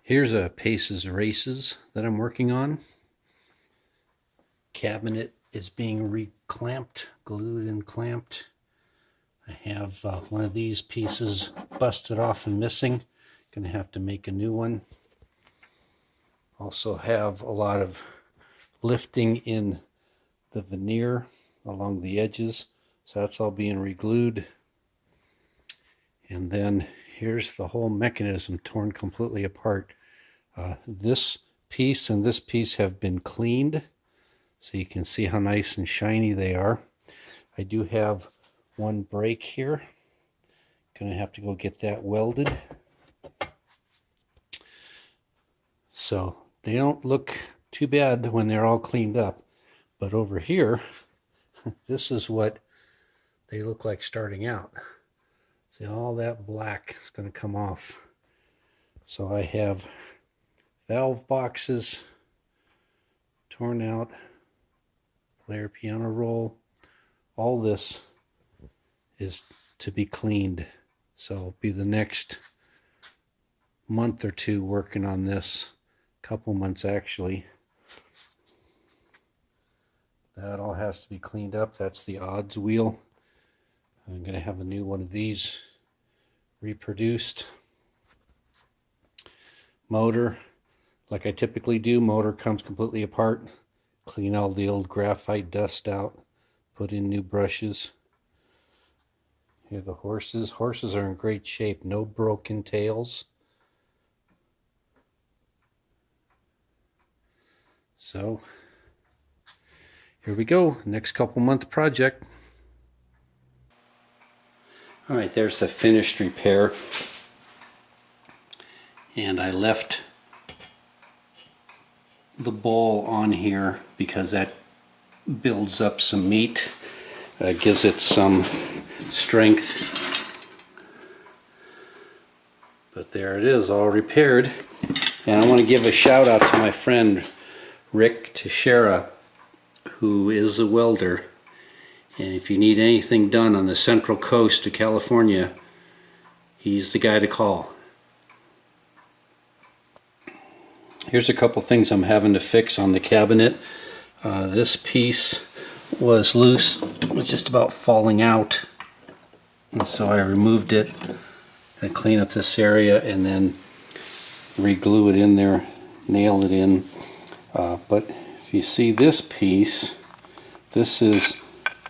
Here's a Paces Races that I'm working on. Cabinet is being reclamped, glued and clamped. I have one of these pieces busted off and missing. Gonna have to make a new one. Also have a lot of lifting in the veneer along the edges, so that's all being re-glued. And then here's the whole mechanism torn completely apart. This piece and this piece have been cleaned, so you can see how nice and shiny they are. I do have one break here. Gonna have to go get that welded. So they don't look too bad when they're all cleaned up. But over here, this is what they look like starting out. See, all that black is going to come off. So I have valve boxes torn out, player piano roll. All this is to be cleaned. So I'll be the next month or two working on this. Couple months actually. That all has to be cleaned up. That's the odds wheel. I'm going to have a new one of these reproduced. Motor, like I typically do, motor comes completely apart. Clean all the old graphite dust out. Put in new brushes. Here are the horses. Horses are in great shape. No broken tails. So, here we go. Next couple month project. All right, there's the finished repair. And I left the ball on here because that builds up some meat, gives it some strength. But there it is, all repaired. And I want to give a shout out to my friend Rick Teixeira, who is a welder. And if you need anything done on the Central Coast of California, he's the guy to call. Here's a couple things I'm having to fix on the cabinet. This piece was loose, it was just about falling out. And so I removed it and clean up this area and then re-glue it in there, nail it in. But if you see this piece, this is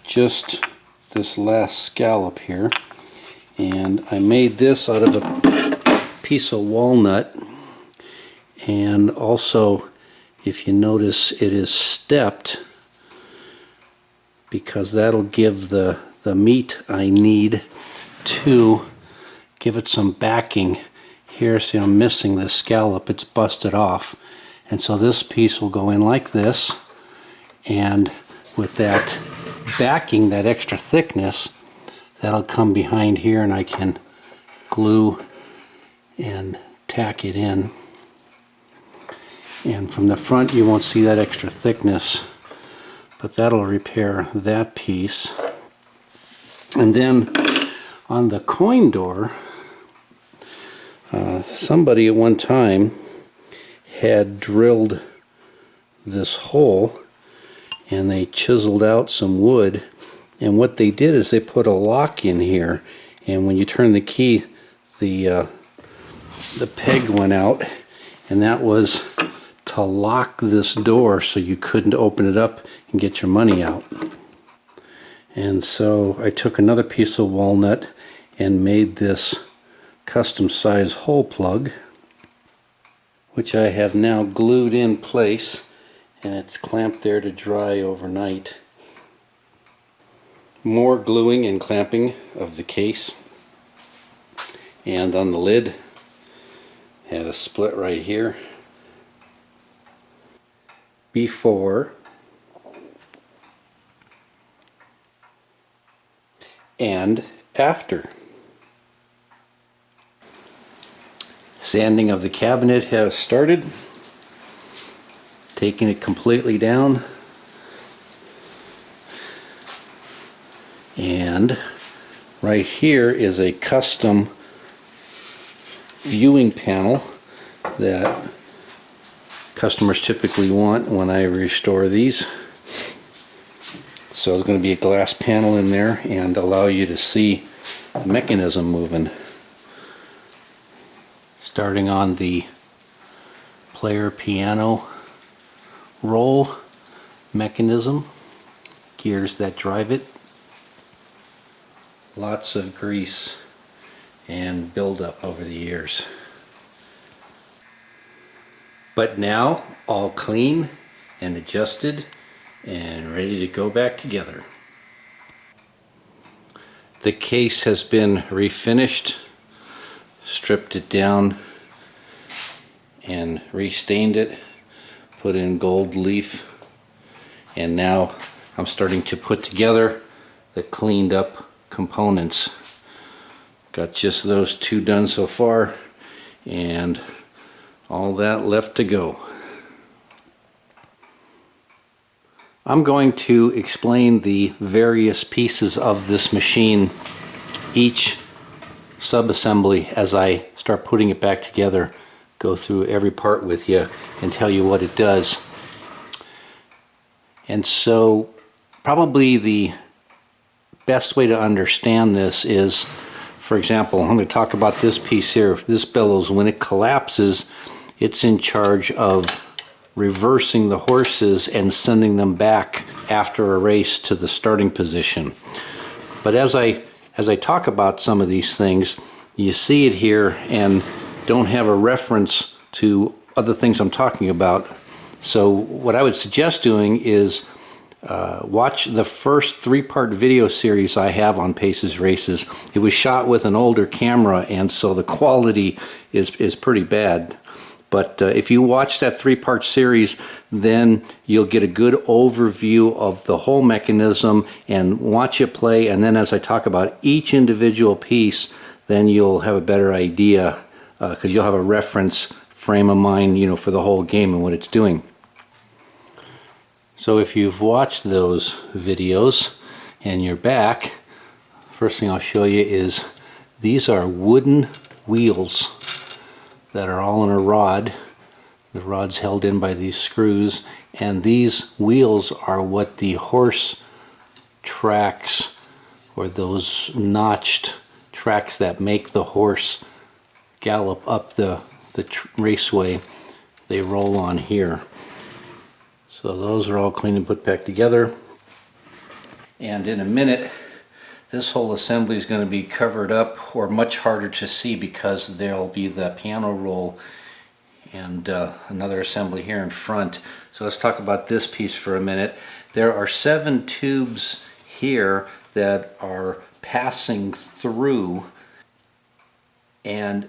just this last scallop here, and I made this out of a piece of walnut. And also, if you notice, it is stepped because that'll give the meat I need to give it some backing. Here, see, I'm missing the scallop, it's busted off. And so this piece will go in like this, and with that backing, that extra thickness, that'll come behind here and I can glue and tack it in. And from the front you won't see that extra thickness, but that'll repair that piece. And then on the coin door, somebody at one time had drilled this hole and they chiseled out some wood, and what they did is they put a lock in here, and when you turn the key, the peg went out, and that was to lock this door so you couldn't open it up and get your money out. And so I took another piece of walnut and made this custom size hole plug, which I have now glued in place, and it's clamped there to dry overnight. More gluing and clamping of the case, and on the lid had a split right here. Before and after. Sanding of the cabinet has started. Taking it completely down. And right here is a custom viewing panel that customers typically want when I restore these. So there's going to be a glass panel in there and allow you to see the mechanism moving. Starting on the player piano roll mechanism, gears that drive it, lots of grease and buildup over the years. But now all clean and adjusted and ready to go back together. The case has been refinished, stripped it down and restained it, put in gold leaf, and now I'm starting to put together the cleaned up components. Got just those two done so far and all that left to go. I'm going to explain the various pieces of this machine, each sub-assembly, as I start putting it back together. Go through every part with you and tell you what it does. And so probably the best way to understand this is, for example, I'm going to talk about this piece here. This bellows, when it collapses, it's in charge of reversing the horses and sending them back after a race to the starting position. But as I talk about some of these things, you see it here and don't have a reference to other things I'm talking about. So what I would suggest doing is watch the first 3-part video series I have on Pace's races. It was shot with an older camera, and so the quality is pretty bad. But if you watch that 3-part series, then you'll get a good overview of the whole mechanism and watch it play. And then as I talk about each individual piece, then you'll have a better idea, because you'll have a reference frame of mind, you know, for the whole game and what it's doing. So if you've watched those videos and you're back, first thing I'll show you is these are wooden wheels that are all in a rod. The rod's held in by these screws, and these wheels are what the horse tracks, or those notched tracks that make the horse gallop up the raceway, they roll on here. So those are all cleaned and put back together. And in a minute, this whole assembly is going to be covered up, or much harder to see, because there'll be the piano roll and another assembly here in front. So let's talk about this piece for a minute. There are 7 tubes here that are passing through, and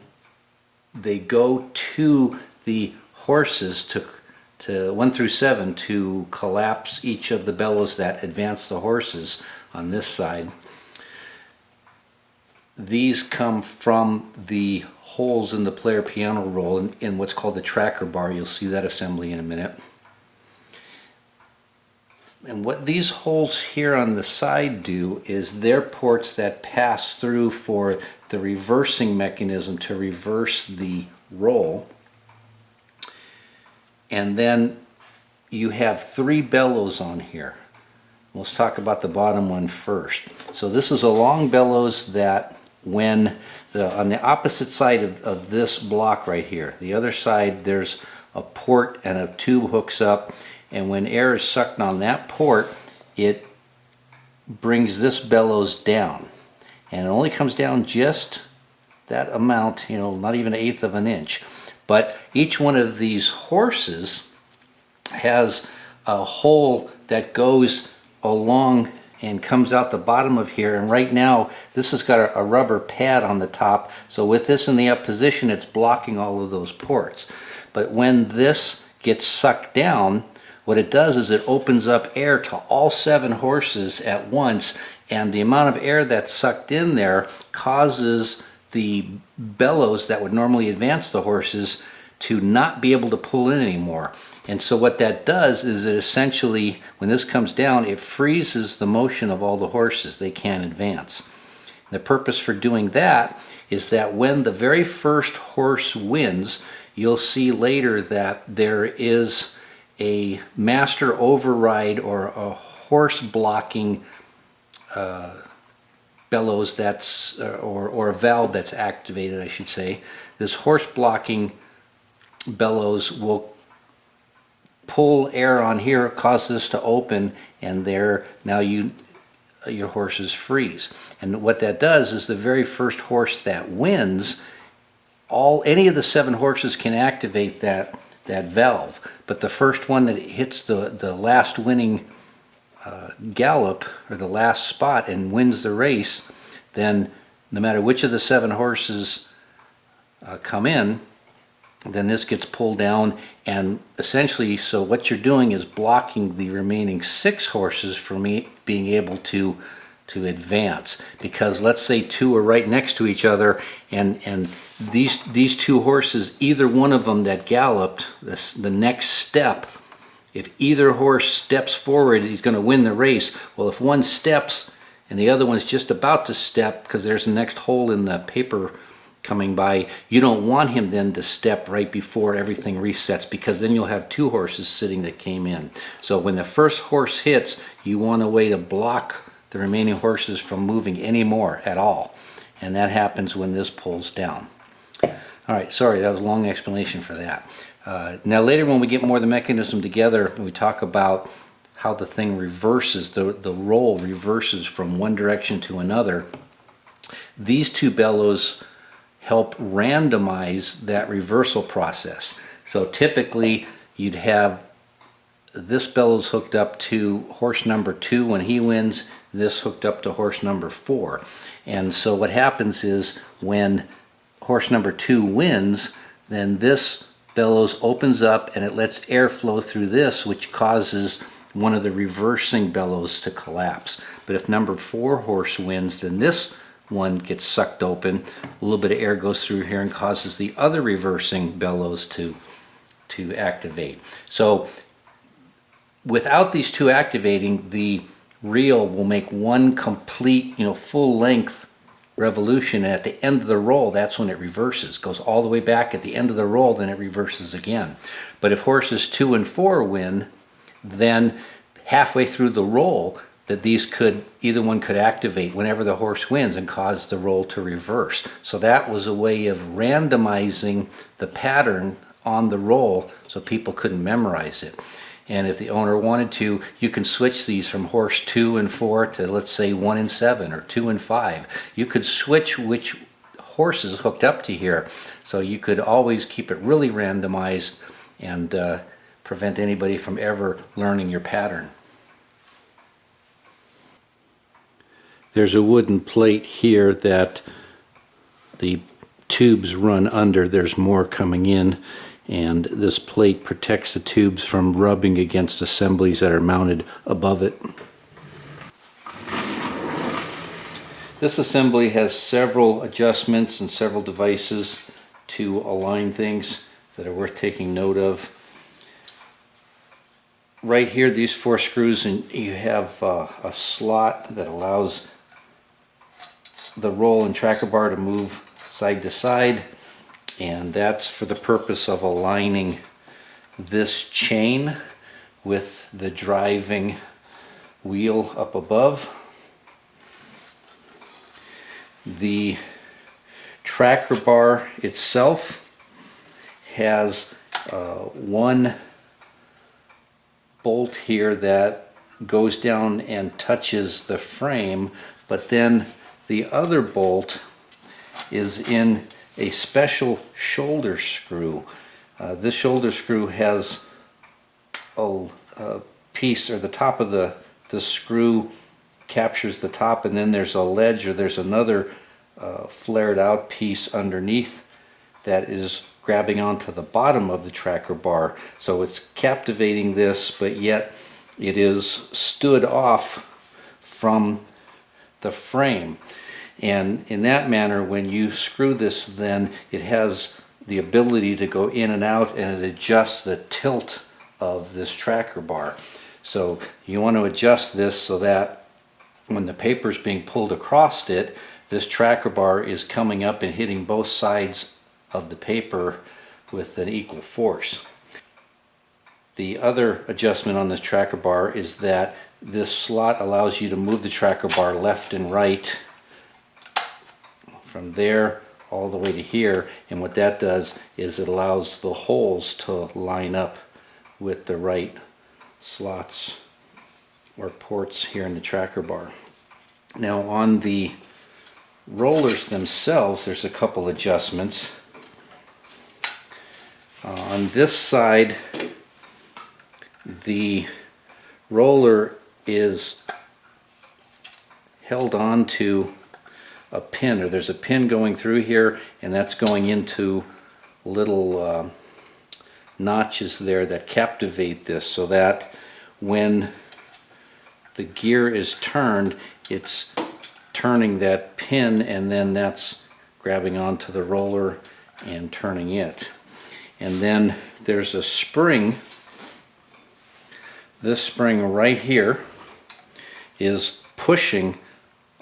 they go to the horses to 1 through 7 to collapse each of the bellows that advance the horses on this side. These come from the holes in the player piano roll in what's called the tracker bar. You'll see that assembly in a minute. And what these holes here on the side do is they're ports that pass through for the reversing mechanism to reverse the roll. And then you have 3 bellows on here. Let's talk about the bottom one first. So this is a long bellows that when on the opposite side of this block right here, the other side, there's a port and a tube hooks up, and when air is sucked on that port, it brings this bellows down, and it only comes down just that amount, you know, not even 1/8 of an inch. But each one of these horses has a hole that goes along and comes out the bottom of here, and right now this has got a rubber pad on the top, so with this in the up position, it's blocking all of those ports. But when this gets sucked down, what it does is it opens up air to all 7 horses at once, and the amount of air that's sucked in there causes the bellows that would normally advance the horses to not be able to pull in anymore. And so what that does is it essentially, when this comes down, it freezes the motion of all the horses. They can't advance. The purpose for doing that is that when the very first horse wins, you'll see later that there is a master override or a horse blocking bellows that's, or a valve that's activated, I should say. This horse blocking bellows will pull air on here, cause this to open, and there now your horses freeze. And what that does is the very first horse that wins, any of the 7 horses can activate that valve, but the first one that hits the last winning gallop, or the last spot, and wins the race, then no matter which of the 7 horses come in, then this gets pulled down, and essentially, so what you're doing is blocking the remaining 6 horses from being able to advance. Because let's say 2 are right next to each other, and these 2 horses, either one of them that galloped, the next step, if either horse steps forward, he's going to win the race. Well, if one steps and the other one's just about to step, because there's the next hole in the paper coming by, you don't want him then to step right before everything resets, because then you'll have 2 horses sitting that came in. So when the first horse hits, you want a way to block the remaining horses from moving any more at all. And that happens when this pulls down. All right, sorry, that was a long explanation for that. Now later when we get more of the mechanism together, we talk about how the thing reverses, the roll reverses from one direction to another. These 2 bellows help randomize that reversal process. So typically you'd have this bellows hooked up to horse number 2 when he wins, this hooked up to horse number 4. And so what happens is when horse number 2 wins, then this bellows opens up and it lets air flow through this, which causes one of the reversing bellows to collapse. But if number 4 horse wins, then this one gets sucked open, a little bit of air goes through here and causes the other reversing bellows to activate. So without these 2 activating, the reel will make one complete, full length revolution, and at the end of the roll, that's when it reverses. Goes all the way back at the end of the roll, then it reverses again. But if horses 2 and 4 win, then halfway through the roll, that either one could activate whenever the horse wins and cause the roll to reverse. So that was a way of randomizing the pattern on the roll so people couldn't memorize it. And if the owner wanted to, you can switch these from horse 2 and 4 to, let's say, 1 and 7 or 2 and 5. You could switch which horses hooked up to here. So you could always keep it really randomized and prevent anybody from ever learning your pattern. There's a wooden plate here that the tubes run under. There's more coming in, and this plate protects the tubes from rubbing against assemblies that are mounted above it. This assembly has several adjustments and several devices to align things that are worth taking note of. Right here, these 4 screws, and you have a slot that allows the roll and tracker bar to move side to side, and that's for the purpose of aligning this chain with the driving wheel up above. The tracker bar itself has one bolt here that goes down and touches the frame, but then the other bolt is in a special shoulder screw. This shoulder screw has a piece, or the top of the screw captures the top, and then there's a ledge, or there's another flared out piece underneath that is grabbing onto the bottom of the tracker bar. So it's captivating this, but yet it is stood off from the frame. And in that manner, when you screw this, then it has the ability to go in and out, and it adjusts the tilt of this tracker bar. So you want to adjust this so that when the paper is being pulled across it, this tracker bar is coming up and hitting both sides of the paper with an equal force. The other adjustment on this tracker bar is that this slot allows you to move the tracker bar left and right from there all the way to here, and what that does is it allows the holes to line up with the right slots or ports here in the tracker bar. Now on the rollers themselves, there's a couple adjustments. On this side, the roller is held onto a pin, or there's a pin going through here, and that's going into little notches there that captivate this, so that when the gear is turned, it's turning that pin, and then that's grabbing onto the roller and turning it. And then there's a spring. This spring right here is pushing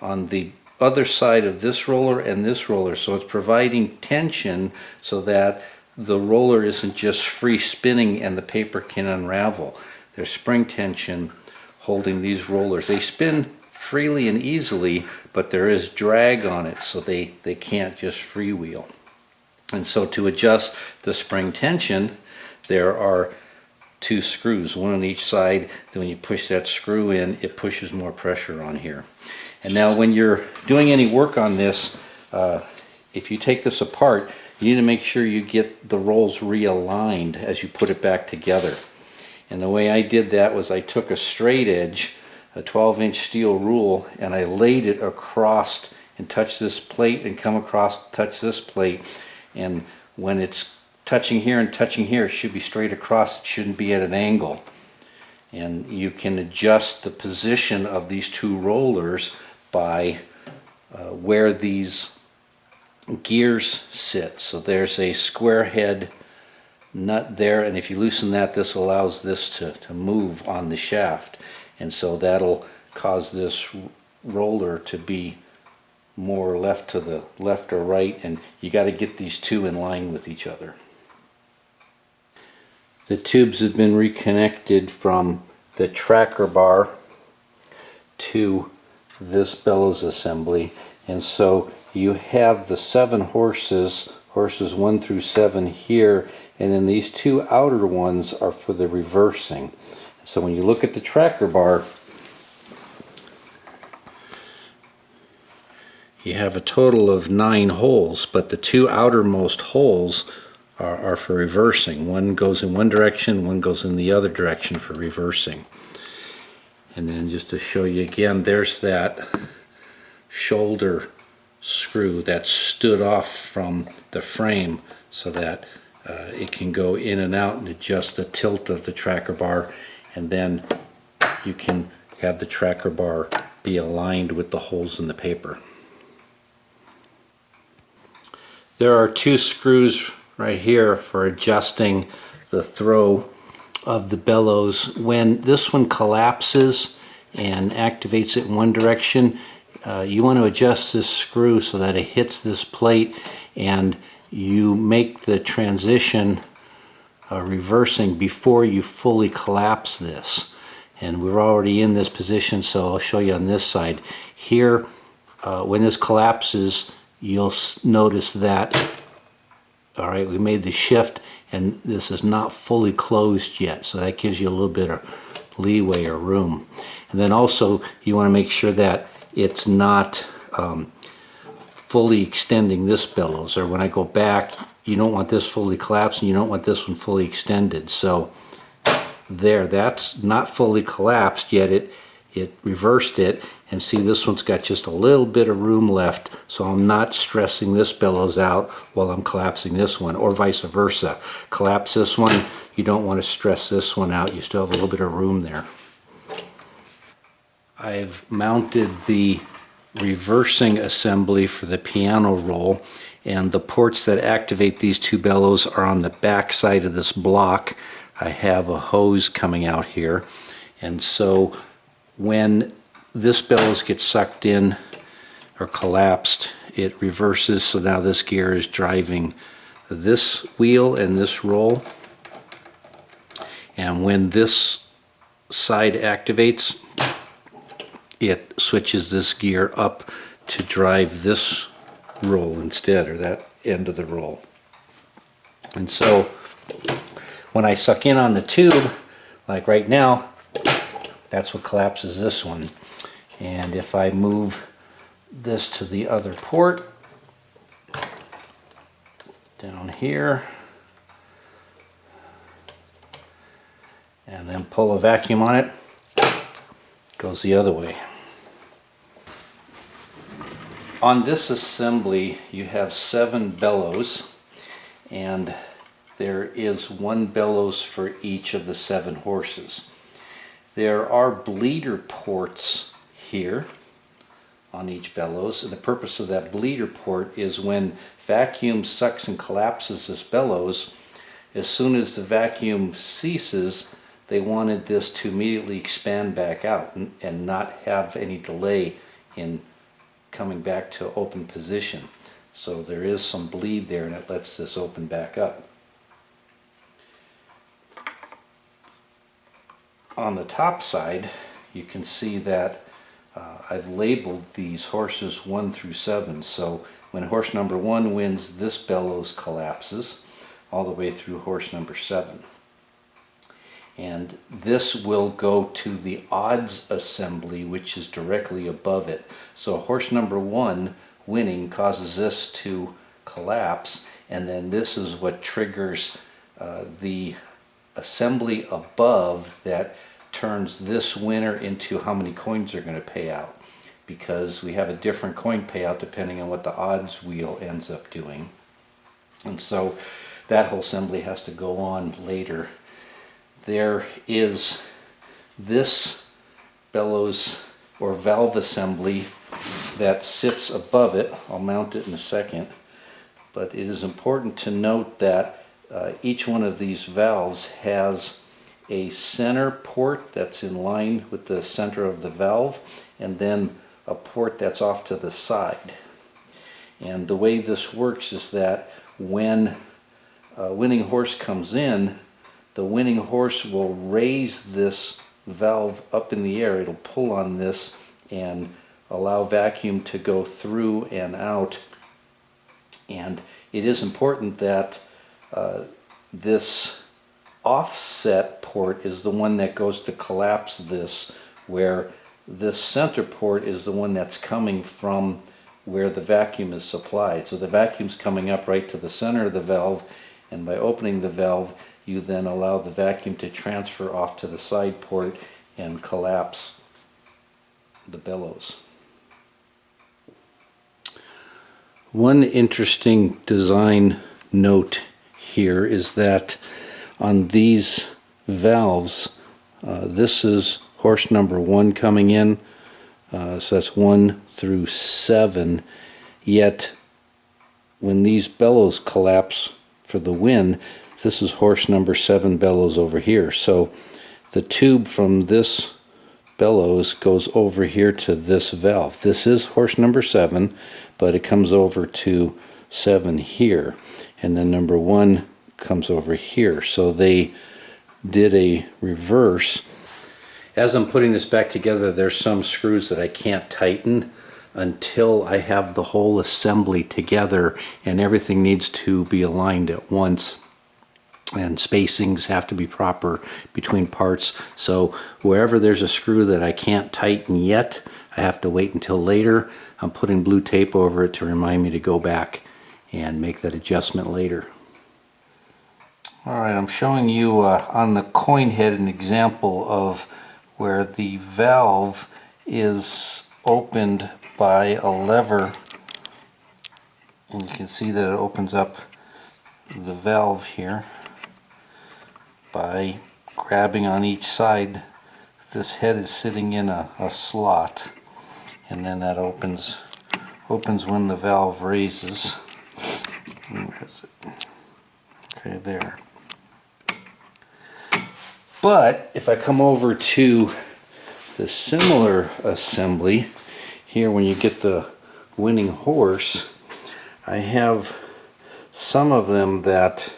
on the other side of this roller and this roller, so it's providing tension so that the roller isn't just free spinning and the paper can unravel. There's spring tension holding these rollers. They spin freely and easily, but there is drag on it, so they can't just freewheel. And so to adjust the spring tension, there are two screws, one on each side. Then when you push that screw in, it pushes more pressure on here. And now when you're doing any work on this, if you take this apart, you need to make sure you get the rolls realigned as you put it back together. And the way I did that was I took a straight edge, a 12-inch steel rule, and I laid it across and touched this plate and come across, touch this plate. And when it's touching here and touching here, it should be straight across. It shouldn't be at an angle. And you can adjust the position of these two rollers by where these gears sit. So there's a square head nut there, and if you loosen that, this allows this to move on the shaft, and so that'll cause this roller to be more left to the left or right, and you got to get these two in line with each other. The tubes have been reconnected from the tracker bar to this bellows assembly, and so you have the 7 horses 1 through 7 here, and then these two outer ones are for the reversing. So when you look at the tracker bar, you have a total of 9 holes, but the two outermost holes are for reversing. One goes in one direction, one goes in the other direction for reversing. And then just to show you again, there's that shoulder screw that stood off from the frame so that it can go in and out and adjust the tilt of the tracker bar, and then you can have the tracker bar be aligned with the holes in the paper. There are 2 screws right here for adjusting the throw of the bellows. When this one collapses and activates it in one direction, you want to adjust this screw so that it hits this plate, and you make the transition reversing before you fully collapse this. And we're already in this position, so I'll show you on this side. Here, when this collapses, you'll notice that, all right, we made the shift and this is not fully closed yet, so that gives you a little bit of leeway or room. And then also you want to make sure that it's not fully extending this bellows, or when I go back, you don't want this fully collapsed and you don't want this one fully extended. So there, that's not fully collapsed yet, it reversed it, and see, this one's got just a little bit of room left, so I'm not stressing this bellows out while I'm collapsing this one, or vice versa. Collapse this one, you don't want to stress this one out, you still have a little bit of room there. I've mounted the reversing assembly for the piano roll, and the ports that activate these two bellows are on the back side of this block. I have a hose coming out here, and so when this bellows gets sucked in or collapsed, it reverses, so now this gear is driving this wheel and this roll, and when this side activates, it switches this gear up to drive this roll instead, or that end of the roll. And so when I suck in on the tube, like right now, that's what collapses this one. And if I move this to the other port, down here, and then pull a vacuum on it, goes the other way. On this assembly you have 7 bellows, and there is 1 bellows for each of the 7 horses. There are bleeder ports here on each bellows, and the purpose of that bleeder port is when vacuum sucks and collapses this bellows, as soon as the vacuum ceases, they wanted this to immediately expand back out and not have any delay in coming back to open position. So there is some bleed there, and it lets this open back up. On the top side, you can see that I've labeled these horses 1 through 7. So when horse number 1 wins, this bellows collapses all the way through horse number 7. And this will go to the odds assembly, which is directly above it. So horse number 1 winning causes this to collapse, and then this is what triggers the assembly above that turns this winner into how many coins are going to pay out, because we have a different coin payout depending on what the odds wheel ends up doing. And so that whole assembly has to go on later. There is this bellows or valve assembly that sits above it. I'll mount it in a second, but it is important to note that each one of these valves has a center port that's in line with the center of the valve, and then a port that's off to the side. And the way this works is that when a winning horse comes in, the winning horse will raise this valve up in the air. It'll pull on this and allow vacuum to go through and out. And it is important that this offset port is the one that goes to collapse this, where this center port is the one that's coming from where the vacuum is supplied. So the vacuum's coming up right to the center of the valve, and by opening the valve, you then allow the vacuum to transfer off to the side port and collapse the bellows. One interesting design note here is that on these valves, this is horse number 1 coming in, so that's 1 through 7, yet when these bellows collapse for the win, this is horse number 7 bellows over here. So the tube from this bellows goes over here to this valve. This is horse number 7, but it comes over to 7 here, and then number 1 comes over here. So they did a reverse. As I'm putting this back together, there's some screws that I can't tighten until I have the whole assembly together, and everything needs to be aligned at once, and spacings have to be proper between parts. So wherever there's a screw that I can't tighten yet, I have to wait until later. I'm putting blue tape over it to remind me to go back and make that adjustment later. Alright, I'm showing you on the coin head an example of where the valve is opened by a lever, and you can see that it opens up the valve here by grabbing on each side. This head is sitting in a slot, and then that opens when the valve raises. Where is it? Okay, there. But if I come over to the similar assembly here, when you get the winning horse, I have some of them that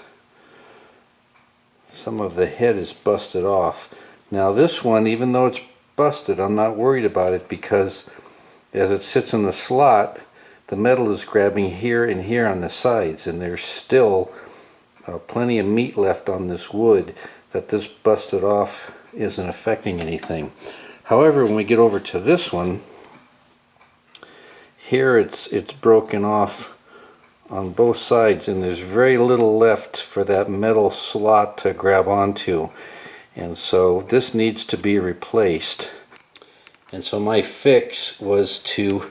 some of the head is busted off. Now this one, even though it's busted, I'm not worried about it because as it sits in the slot, the metal is grabbing here and here on the sides, and there's still plenty of meat left on this wood that this busted off isn't affecting anything. However, when we get over to this one, here it's broken off on both sides, and there's very little left for that metal slot to grab onto, and so this needs to be replaced. And so my fix was to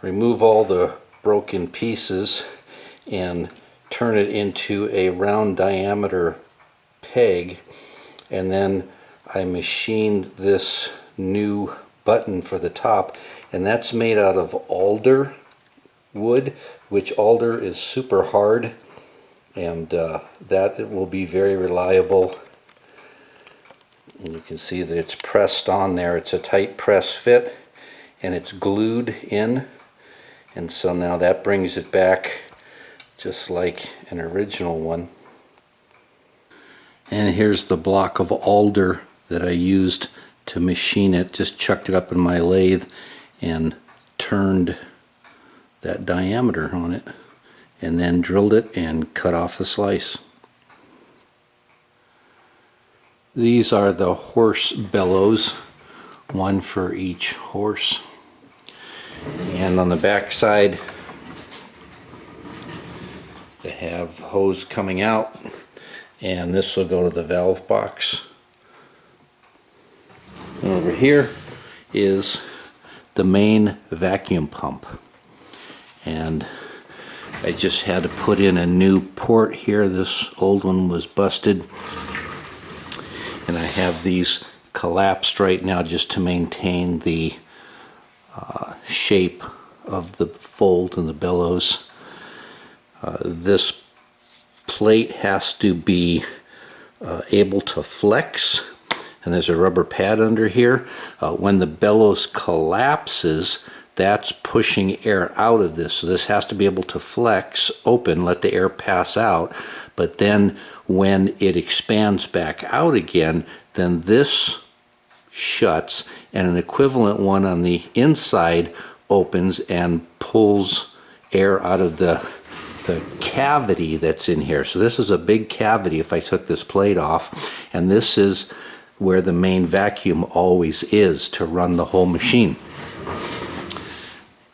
remove all the broken pieces and turn it into a round diameter peg, and then I machined this new button for the top, and that's made out of alder wood, which alder is super hard, and that it will be very reliable. And you can see that it's pressed on there. It's a tight press fit, and it's glued in, and so now that brings it back just like an original one. And here's the block of alder that I used to machine it. Just chucked it up in my lathe and turned that diameter on it, and then drilled it and cut off the slice. These are the horse bellows, one for each horse. And on the back side they have hose coming out, and this will go to the valve box. And over here is the main vacuum pump, and I just had to put in a new port here. This old one was busted, and I have these collapsed right now just to maintain the shape of the fold and the bellows. This plate has to be able to flex, and there's a rubber pad under here. When the bellows collapses, that's pushing air out of this. So this has to be able to flex open, let the air pass out, but then when it expands back out again, then this shuts, and an equivalent one on the inside opens and pulls air out of the cavity that's in here. So this is a big cavity if I took this plate off, and this is where the main vacuum always is to run the whole machine.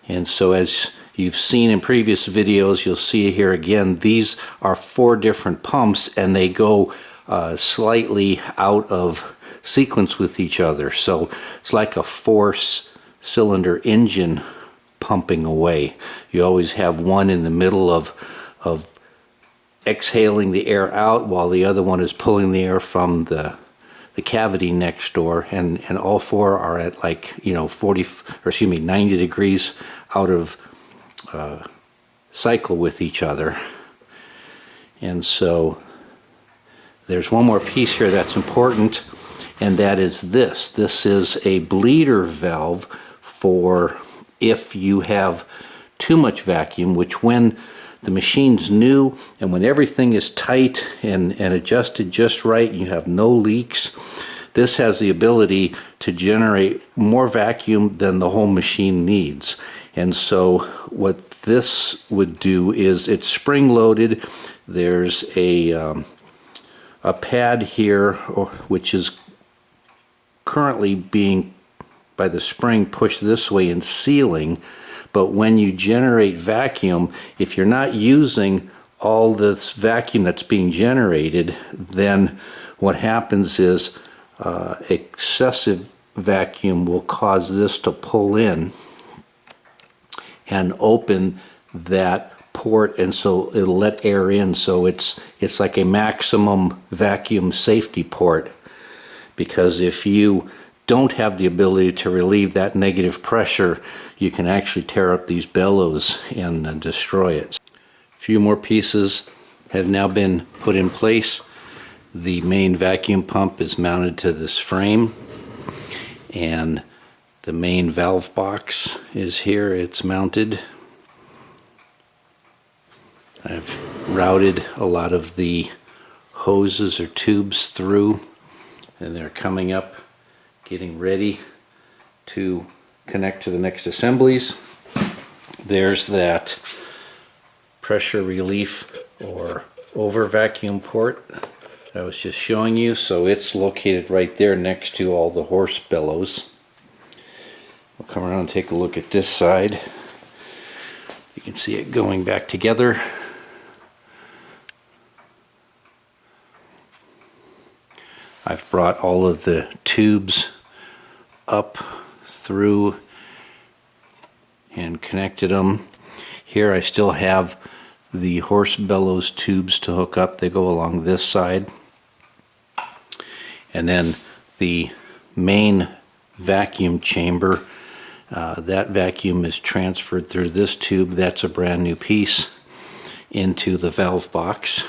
And so as you've seen in previous videos, you'll see here again, these are 4 different pumps, and they go slightly out of sequence with each other. So it's like a 4-cylinder engine pumping away. You always have one in the middle of exhaling the air out, while the other one is pulling the air from the cavity next door, and all 4 are at, like, 90 degrees out of cycle with each other. And so there's one more piece here that's important, and that is this. This is a bleeder valve for if you have too much vacuum, which when the machine's new and when everything is tight and adjusted just right, you have no leaks, this has the ability to generate more vacuum than the whole machine needs. And so what this would do is, it's spring loaded. There's a pad here which is currently being by the spring pushed this way and sealing, but when you generate vacuum, if you're not using all this vacuum that's being generated, then what happens is excessive vacuum will cause this to pull in and open that port, and so it'll let air in. So it's like a maximum vacuum safety port, because if you don't have the ability to relieve that negative pressure, you can actually tear up these bellows and destroy it. A few more pieces have now been put in place. The main vacuum pump is mounted to this frame, and the main valve box is here. It's mounted. I've routed a lot of the hoses or tubes through, and they're coming up, getting ready to connect to the next assemblies. There's that pressure relief or over vacuum port that I was just showing you, so it's located right there next to all the horse bellows. We'll come around and take a look at this side. You can see it going back together. I've brought all of the tubes up through and connected them. Here I still have the horse bellows tubes to hook up. They go along this side. And then the main vacuum chamber, that vacuum is transferred through this tube. That's a brand new piece into the valve box.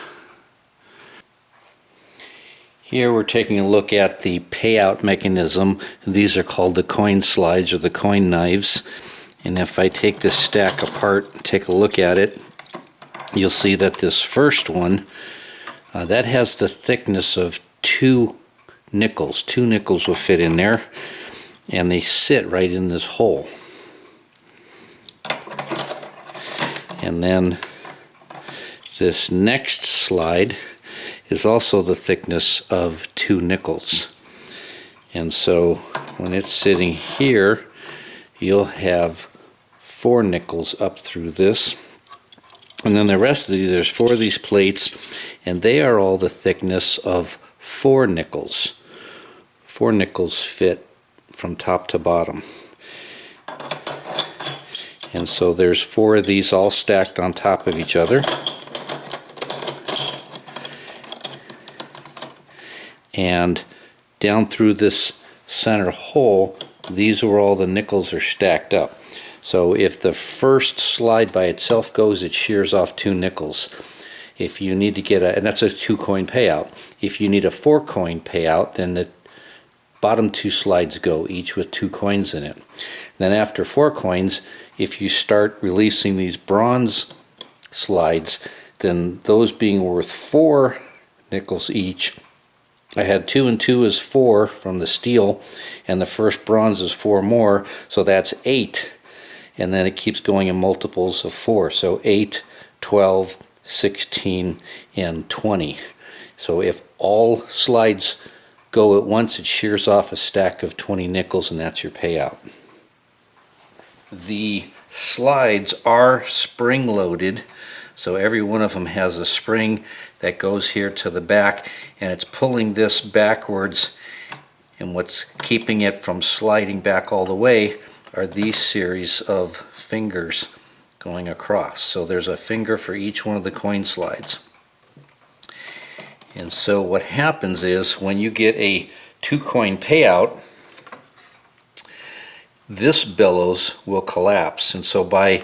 Here we're taking a look at the payout mechanism. These are called the coin slides or the coin knives. And if I take this stack apart and take a look at it, you'll see that this first one, that has the thickness of 2 nickels. 2 nickels will fit in there, and they sit right in this hole. And then this next slide is also the thickness of 2 nickels. And so when it's sitting here, you'll have 4 nickels up through this. And then the rest of these, there's 4 of these plates, and they are all the thickness of 4 nickels. 4 nickels fit from top to bottom. And so there's 4 of these all stacked on top of each other. And down through this center hole, these are all the nickels are stacked up. So if the first slide by itself goes, it shears off 2 nickels. If you need to get and that's a 2-coin payout. If you need a 4-coin payout, then the bottom 2 slides go, each with 2 coins in it. Then after 4 coins, if you start releasing these bronze slides, then those being worth 4 nickels each, I had 2 and 2 is 4 from the steel, and the first bronze is 4 more, so that's 8. And then it keeps going in multiples of 4, so 8, 12, 16, and 20. So if all slides go at once, it shears off a stack of 20 nickels, and that's your payout. The slides are spring-loaded, so every one of them has a spring that goes here to the back, and it's pulling this backwards, and what's keeping it from sliding back all the way are these series of fingers going across. So there's a finger for each one of the coin slides. And so what happens is when you get a 2-coin payout, this bellows will collapse. And so by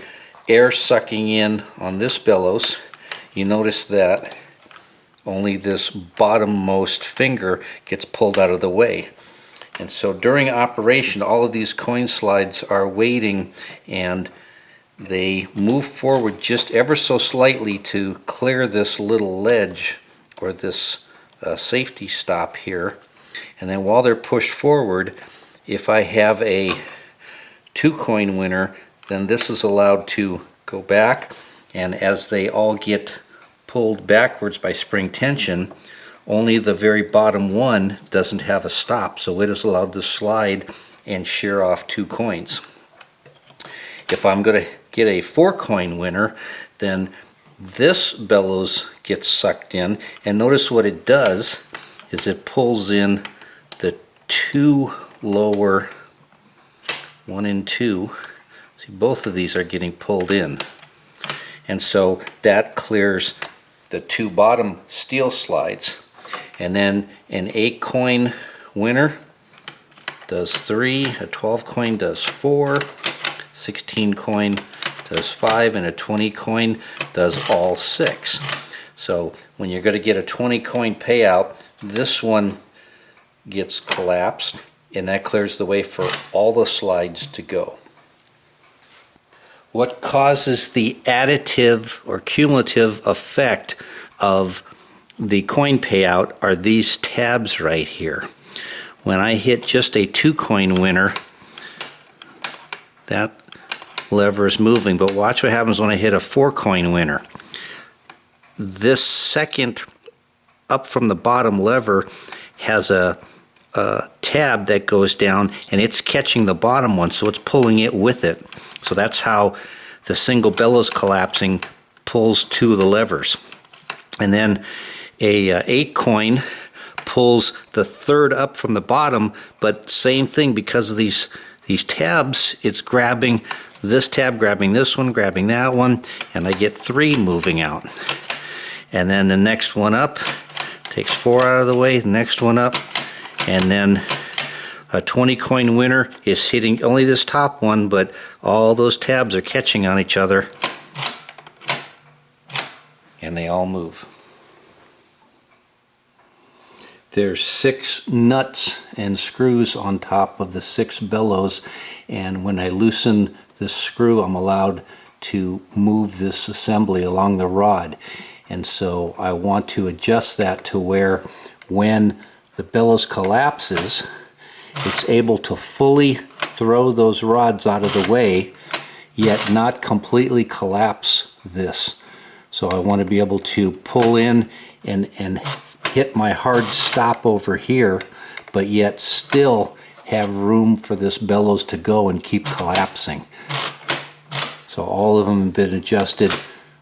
air sucking in on this bellows, you notice that only this bottommost finger gets pulled out of the way. And so during operation, all of these coin slides are waiting, and they move forward just ever so slightly to clear this little ledge or this safety stop here. And then while they're pushed forward, if I have a 2-coin winner, then this is allowed to go back, and as they all get pulled backwards by spring tension, only the very bottom one doesn't have a stop, so it is allowed to slide and shear off 2 coins. If I'm going to get a 4-coin winner, then this bellows gets sucked in, and notice what it does is it pulls in the 2 lower, 1 and 2. See, both of these are getting pulled in, and so that clears the 2 bottom steel slides. And then an 8-coin winner does 3, a 12-coin does 4, 16-coin does 5, and a 20-coin does all 6. So when you're going to get a 20-coin payout, this one gets collapsed, and that clears the way for all the slides to go. What causes the additive or cumulative effect of the coin payout are these tabs right here. When I hit just a 2-coin winner, that lever is moving, but watch what happens when I hit a 4-coin winner. This second up from the bottom lever has a tab that goes down, and it's catching the bottom one, so it's pulling it with it. So that's how the single bellows collapsing pulls 2 of the levers. And then a 8-coin pulls the third up from the bottom, but same thing, because of these tabs, it's grabbing this tab, grabbing this one, grabbing that one, and I get 3 moving out. And then the next one up takes 4 out of the way, the next one up, and then a 20-coin winner is hitting only this top one, but all those tabs are catching on each other, and they all move. There's 6 nuts and screws on top of the 6 bellows, and when I loosen this screw, I'm allowed to move this assembly along the rod. And so I want to adjust that to where when the bellows collapses, it's able to fully throw those rods out of the way, yet not completely collapse this. So I want to be able to pull in and hit my hard stop over here, but yet still have room for this bellows to go and keep collapsing. So all of them have been adjusted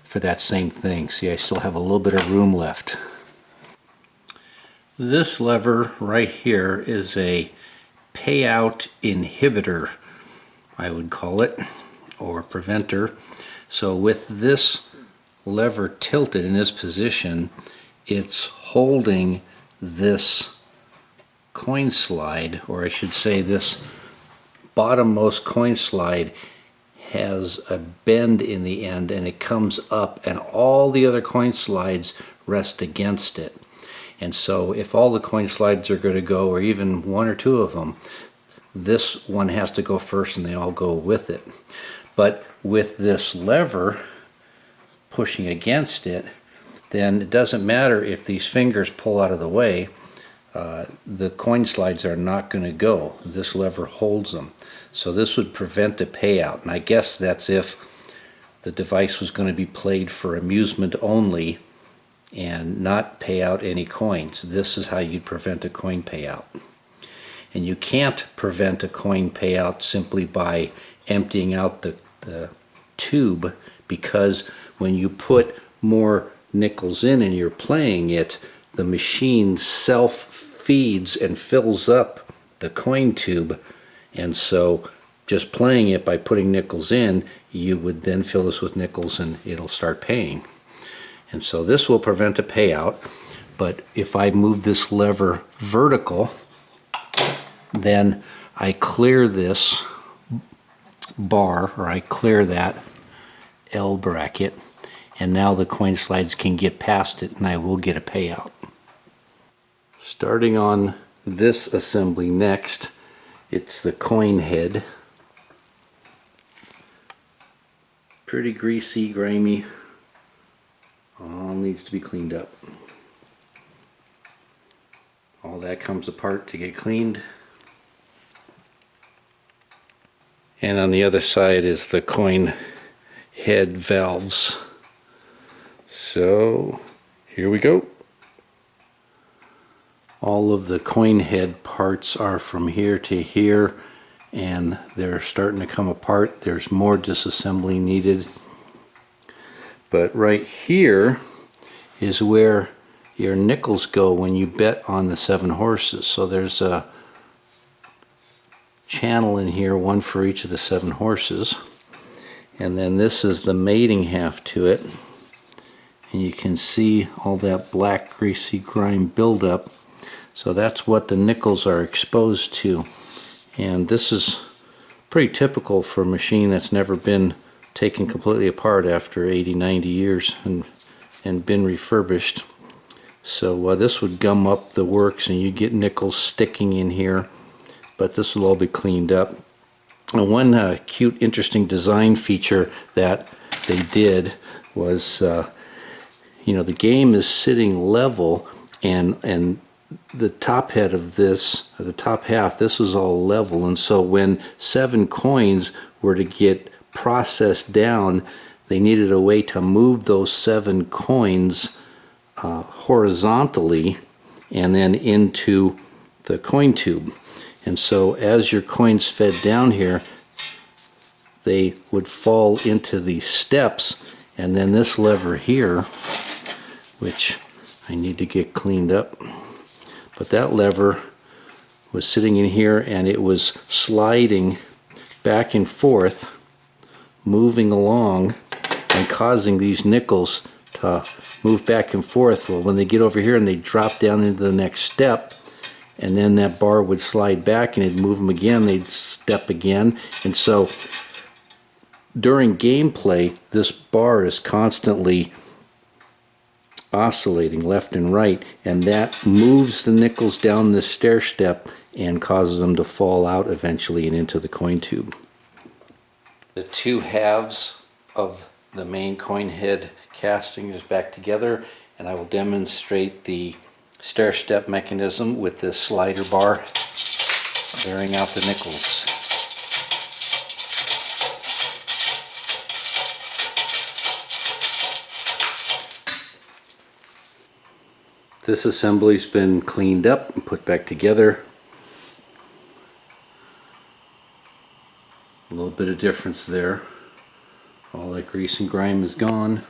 for that same thing. See, I still have a little bit of room left. This lever right here is a Payout Inhibitor, I would call it, or preventer. So with this lever tilted in this position, it's holding this coin slide, or I should say this bottommost coin slide has a bend in the end, and it comes up, and all the other coin slides rest against it. And so if all the coin slides are going to go, or even 1 or 2 of them, this one has to go first and they all go with it. But with this lever pushing against it, then it doesn't matter if these fingers pull out of the way, the coin slides are not going to go. This lever holds them. So this would prevent a payout, and I guess that's if the device was going to be played for amusement only and not pay out any coins. This is how you'd prevent a coin payout. And you can't prevent a coin payout simply by emptying out the tube, because when you put more nickels in and you're playing it, the machine self-feeds and fills up the coin tube, and so just playing it by putting nickels in, you would then fill this with nickels and it'll start paying. And so this will prevent a payout, but if I move this lever vertical, then I clear this bar, or I clear that L bracket, and now the coin slides can get past it and I will get a payout. Starting on this assembly next, it's the coin head. Pretty greasy, grimy. All needs to be cleaned up. All that comes apart to get cleaned. And on the other side is the coin head valves. So here we go. All of the coin head parts are from here to here, and they're starting to come apart. There's more disassembly needed. But right here is where your nickels go when you bet on the 7 horses. So there's a channel in here, one for each of the 7 horses. And then this is the mating half to it. And you can see all that black greasy grime buildup. So that's what the nickels are exposed to. And this is pretty typical for a machine that's never been taken completely apart after 80-90 years and been refurbished. So this would gum up the works and you get nickels sticking in here, but this will all be cleaned up. And one cute, interesting design feature that they did was, you know, the game is sitting level, and the top head of this, or the top half, this is all level, and so when 7 coins were to get processed down, they needed a way to move those 7 coins horizontally and then into the coin tube. And so as your coins fed down here, they would fall into these steps, and then this lever here, which I need to get cleaned up, but that lever was sitting in here and it was sliding back and forth, moving along and causing these nickels to move back and forth. Well, when they get over here and they drop down into the next step, and then that bar would slide back and it'd move them again, they'd step again. And so during gameplay, this bar is constantly oscillating left and right, and that moves the nickels down this stair step and causes them to fall out eventually and into the coin tube. The 2 halves of the main coin head casting is back together, and I will demonstrate the stair step mechanism with this slider bar bearing out the nickels. This assembly's been cleaned up and put back together. A little bit of difference there. All that grease and grime is gone.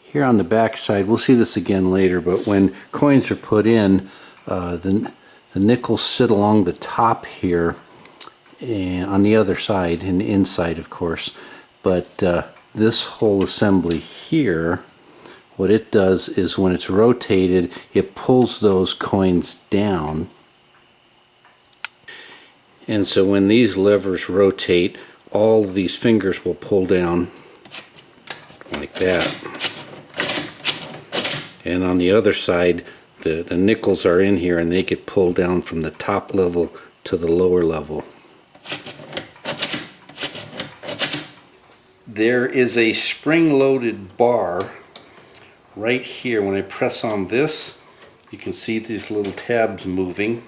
Here on the back side, we'll see this again later, but when coins are put in, the nickels sit along the top here, and on the other side, and inside of course. But this whole assembly here, what it does is when it's rotated, it pulls those coins down. And so when these levers rotate, all of these fingers will pull down like that. And on the other side, the nickels are in here and they get pulled down from the top level to the lower level. There is a spring-loaded bar right here. When I press on this, you can see these little tabs moving.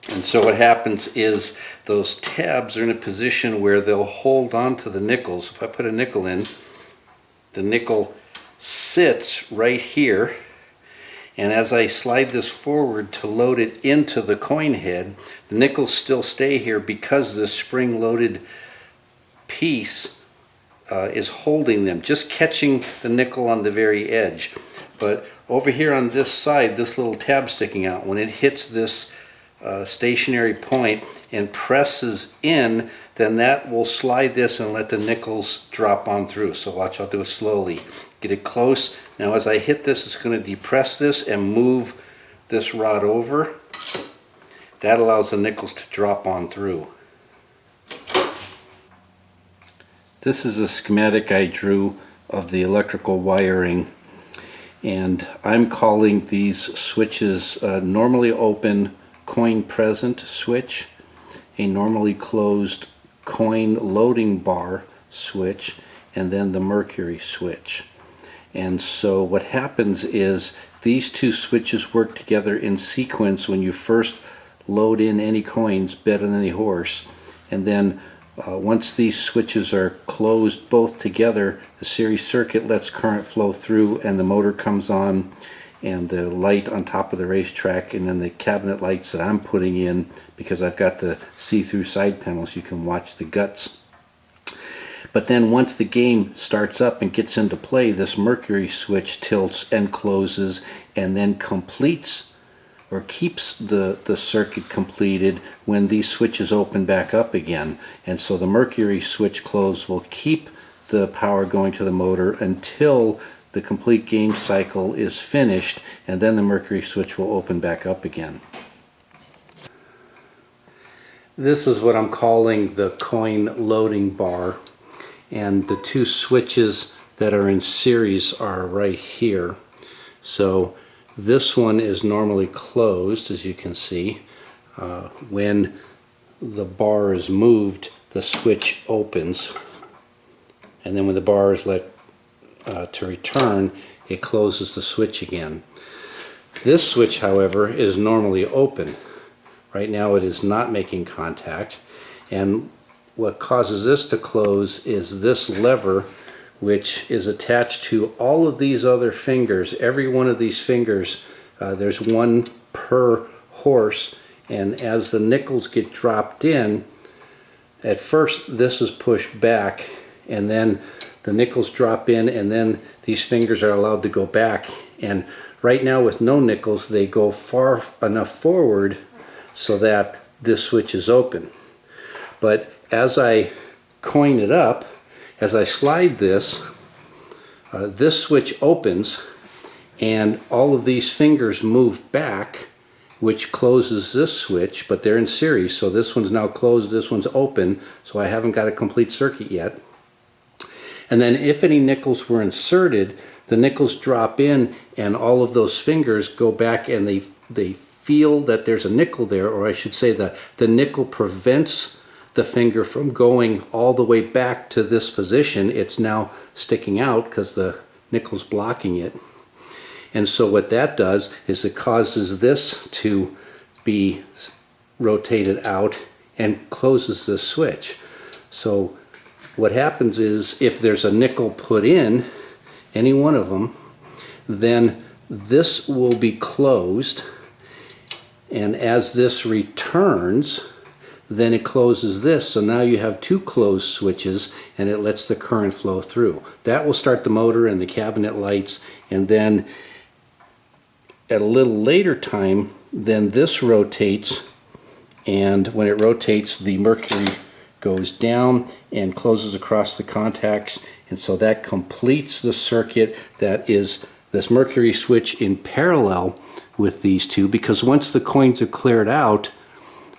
And so what happens is those tabs are in a position where they'll hold on to the nickels. If I put a nickel in, the nickel sits right here, and as I slide this forward to load it into the coin head, the nickels still stay here because this spring-loaded piece is holding them, just catching the nickel on the very edge. But over here on this side, this little tab sticking out, when it hits this stationary point and presses in, then that will slide this and let the nickels drop on through. So watch, I'll do it slowly. Get it close. Now as I hit this, it's going to depress this and move this rod over. That allows the nickels to drop on through. This is a schematic I drew of the electrical wiring, and I'm calling these switches normally open coin present switch, a normally closed coin loading bar switch, and then the mercury switch. And so what happens is these 2 switches work together in sequence when you first load in any coins, bet on any horse, and then once these switches are closed both together, the series circuit lets current flow through and the motor comes on, and the light on top of the racetrack, and then the cabinet lights that I'm putting in, because I've got the see-through side panels, you can watch the guts. But then once the game starts up and gets into play, this mercury switch tilts and closes and then completes or keeps the circuit completed when these switches open back up again. And so the mercury switch close will keep the power going to the motor until the complete game cycle is finished, and then the mercury switch will open back up again. This is what I'm calling the coin loading bar, and the 2 switches that are in series are right here. So this one is normally closed, as you can see. When the bar is moved, the switch opens, and then when the bar is let to return, it closes the switch again. This switch, however, is normally open. Right now it is not making contact, and what causes this to close is this lever, which is attached to all of these other fingers. Every one of these fingers, there's one per horse, and as the nickels get dropped in, at first this is pushed back, and then the nickels drop in, and then these fingers are allowed to go back. And right now with no nickels, they go far enough forward so that this switch is open. But as I coin it up, as I slide this, this switch opens, and all of these fingers move back, which closes this switch, but they're in series, so this one's now closed, this one's open, so I haven't got a complete circuit yet. And then if any nickels were inserted, the nickels drop in, and all of those fingers go back, and they feel that there's a nickel there, or I should say the nickel prevents the finger from going all the way back to this position. It's now sticking out because the nickel's blocking it. And so what that does is it causes this to be rotated out and closes the switch. So what happens is if there's a nickel put in, any one of them, then this will be closed, and as this returns, then it closes this. So now you have two closed switches, and it lets the current flow through. That will start the motor and the cabinet lights, and then at a little later time, then this rotates, and when it rotates, the mercury goes down and closes across the contacts, and so that completes the circuit that is this mercury switch in parallel with these two, because once the coins are cleared out,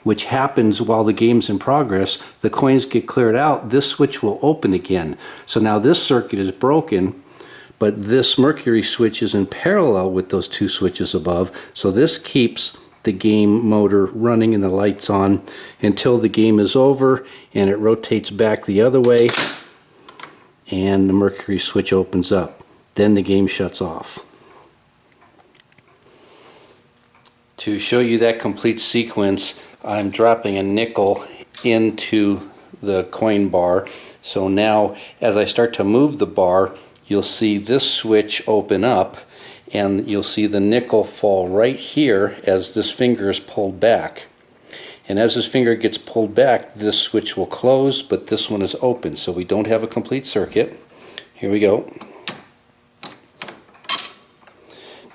which happens while the game's in progress, the coins get cleared out, this switch will open again. So now this circuit is broken, but this mercury switch is in parallel with those two switches above, so this keeps the game motor running and the lights on until the game is over, and it rotates back the other way, and the mercury switch opens up. Then the game shuts off. To show you that complete sequence, I'm dropping a nickel into the coin bar. So now as I start to move the bar, you'll see this switch open up, and you'll see the nickel fall right here as this finger is pulled back. And as this finger gets pulled back, this switch will close, but this one is open, so we don't have a complete circuit. Here we go.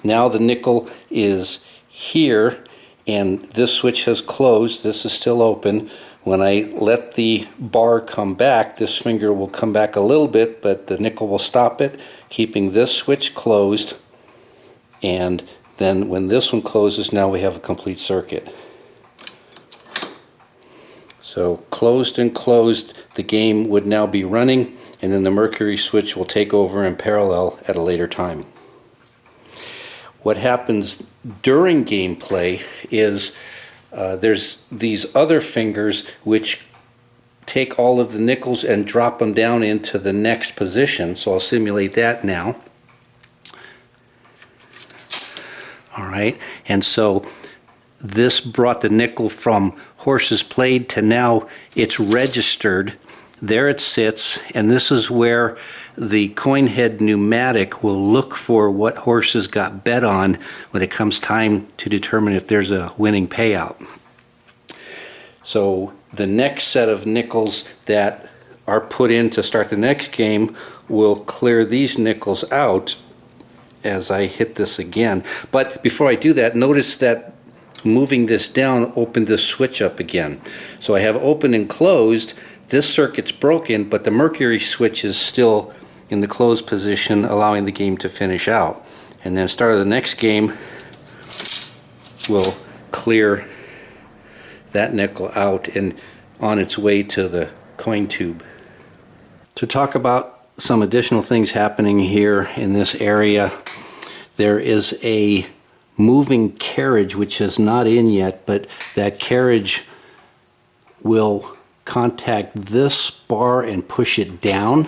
Now the nickel is here, and this switch has closed. This is still open. When I let the bar come back, this finger will come back a little bit, but the nickel will stop it, keeping this switch closed. And then when this one closes, now we have a complete circuit. So closed and closed, the game would now be running, and then the mercury switch will take over in parallel at a later time. What happens during gameplay is there's these other fingers which take all of the nickels and drop them down into the next position. So I'll simulate that now. Alright, and so this brought the nickel from horses played to now it's registered. There it sits, and this is where the coin head pneumatic will look for what horses got bet on when it comes time to determine if there's a winning payout. So the next set of nickels that are put in to start the next game will clear these nickels out as I hit this again. But before I do that, notice that moving this down opened this switch up again. So I have open and closed. This circuit's broken, but the mercury switch is still in the closed position, allowing the game to finish out. And then start of the next game will clear that nickel out and on its way to the coin tube. To talk about some additional things happening here in this area, there is a moving carriage which is not in yet, but that carriage will contact this bar and push it down.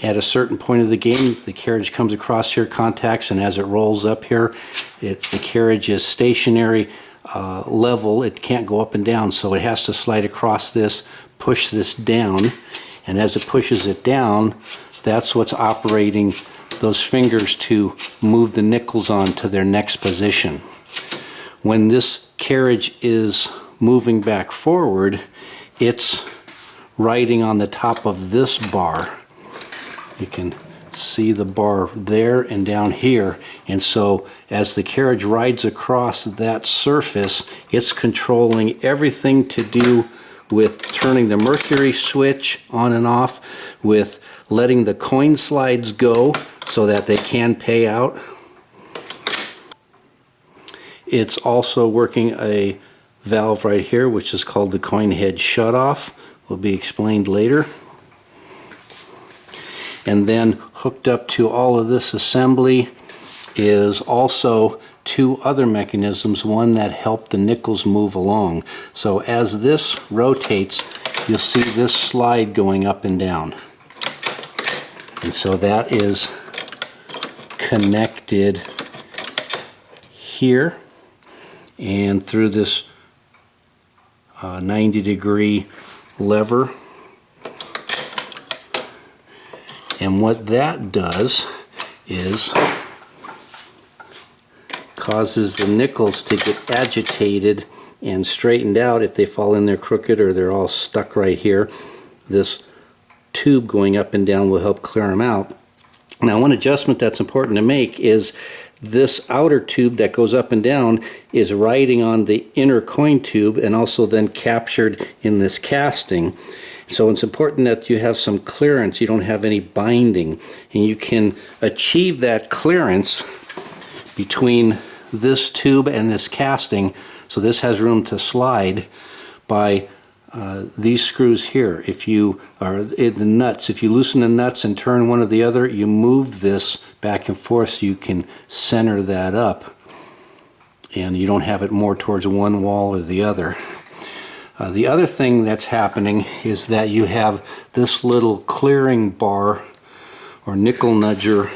At a certain point of the game, the carriage comes across here, contacts, and as it rolls up here, the carriage is stationary, level. It can't go up and down, so it has to slide across this, push this down, and as it pushes it down, that's what's operating those fingers to move the nickels on to their next position. When this carriage is moving back forward, it's riding on the top of this bar. You can see the bar there and down here, and so as the carriage rides across that surface, it's controlling everything to do with turning the mercury switch on and off, with letting the coin slides go so that they can pay out. It's also working a valve right here, which is called the coin head shutoff. Will be explained later. And then hooked up to all of this assembly is also two other mechanisms, one that help the nickels move along. So as this rotates, you'll see this slide going up and down. And so that is connected here and through this 90-degree lever. And what that does is causes the nickels to get agitated and straightened out if they fall in there crooked or they're all stuck right here. This tube going up and down will help clear them out. Now, one adjustment that's important to make is this outer tube that goes up and down is riding on the inner coin tube and also then captured in this casting. So it's important that you have some clearance, you don't have any binding, and you can achieve that clearance between this tube and this casting, so this has room to slide, by these screws here. If you are the nuts, if you loosen the nuts and turn one or the other, you move this back and forth so you can center that up and you don't have it more towards one wall or the other. The other thing that's happening is that you have this little clearing bar or nickel nudger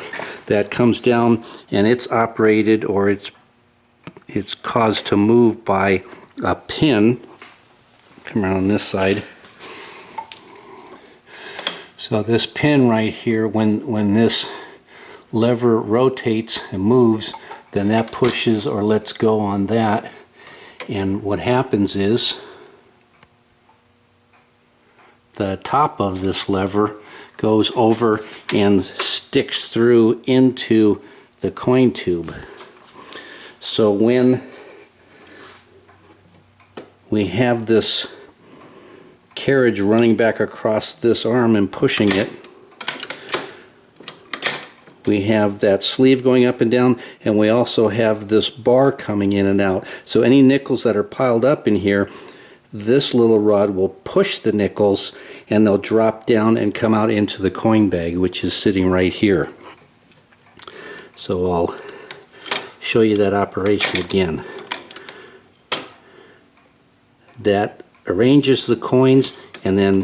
that comes down, and it's operated, or it's caused to move by a pin. Come around on this side. So this pin right here, when this lever rotates and moves, then that pushes or lets go on that, and what happens is the top of this lever goes over and sticks through into the coin tube. So when we have this carriage running back across this arm and pushing it, we have that sleeve going up and down, and we also have this bar coming in and out. So any nickels that are piled up in here, this little rod will push the nickels and they'll drop down and come out into the coin bag, which is sitting right here. So I'll show you that operation again. That arranges the coins and then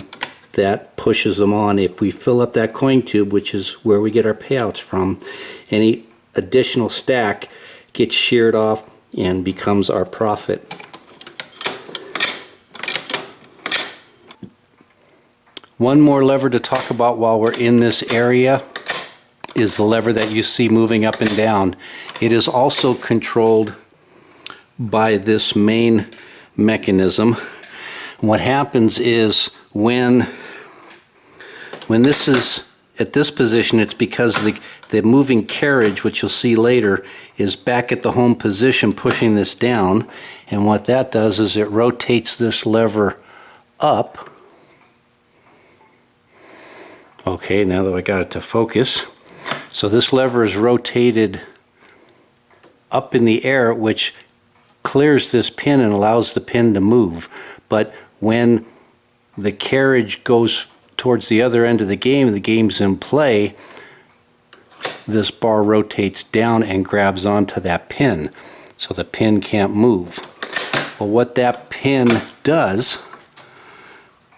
that pushes them on. If we fill up that coin tube, which is where we get our payouts from, any additional stack gets sheared off and becomes our profit. One more lever to talk about while we're in this area is the lever that you see moving up and down. It is also controlled by this main mechanism. What happens is when this is at this position, it's because the moving carriage, which you'll see later, is back at the home position pushing this down, and what that does is it rotates this lever up. Okay, now that I got it to focus. So this lever is rotated up in the air, which clears this pin and allows the pin to move. But when the carriage goes towards the other end of the game's in play, this bar rotates down and grabs onto that pin. So the pin can't move. Well, what that pin does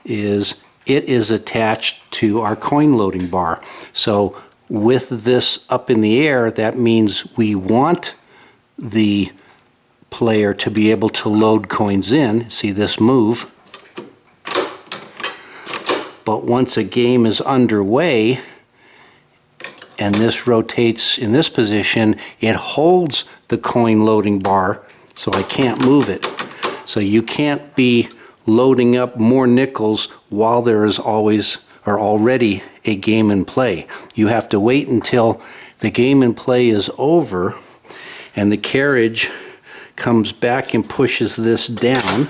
is it is attached to our coin loading bar. So with this up in the air, that means we want the player to be able to load coins in. See this move? But once a game is underway and this rotates in this position, it holds the coin loading bar, so I can't move it. So you can't be loading up more nickels while there is always or already a game in play. You have to wait until the game in play is over and the carriage comes back and pushes this down,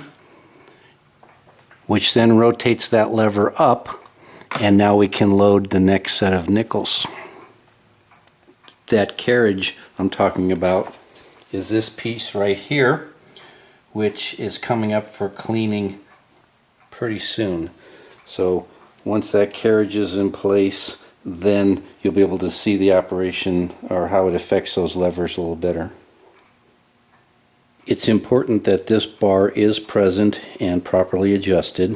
which then rotates that lever up, and now we can load the next set of nickels. That carriage I'm talking about is this piece right here, which is coming up for cleaning pretty soon. So once that carriage is in place, then you'll be able to see the operation or how it affects those levers a little better. It's important that this bar is present and properly adjusted.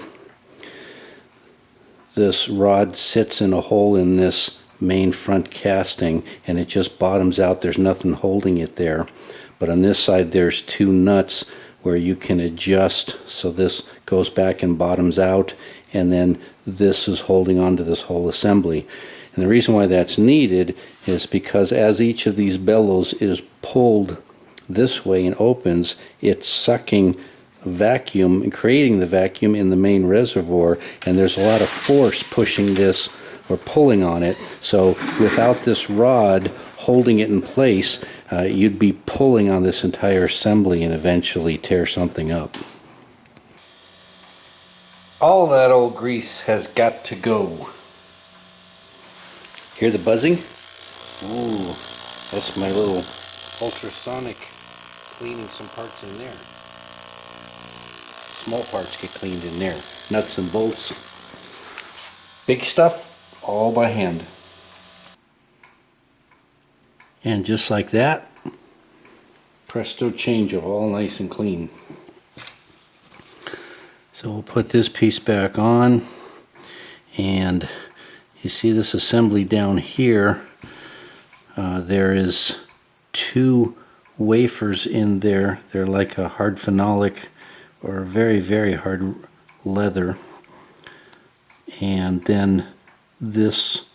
This rod sits in a hole in this main front casting and it just bottoms out. There's nothing holding it there. But on this side there's two nuts where you can adjust, so this goes back and bottoms out, and then this is holding onto this whole assembly. And the reason why that's needed is because as each of these bellows is pulled this way and opens, it's sucking vacuum and creating the vacuum in the main reservoir, and there's a lot of force pushing this or pulling on it. So without this rod holding it in place, you'd be pulling on this entire assembly and eventually tear something up. All that old grease has got to go. Hear the buzzing? Ooh, that's my little ultrasonic cleaning some parts in there. Small parts get cleaned in there. Nuts and bolts. Big stuff, all by hand. And just like that, presto changeo, all nice and clean. So we'll put this piece back on, and you see this assembly down here, there is two wafers in there. They're like a hard phenolic or very, very hard leather. And then this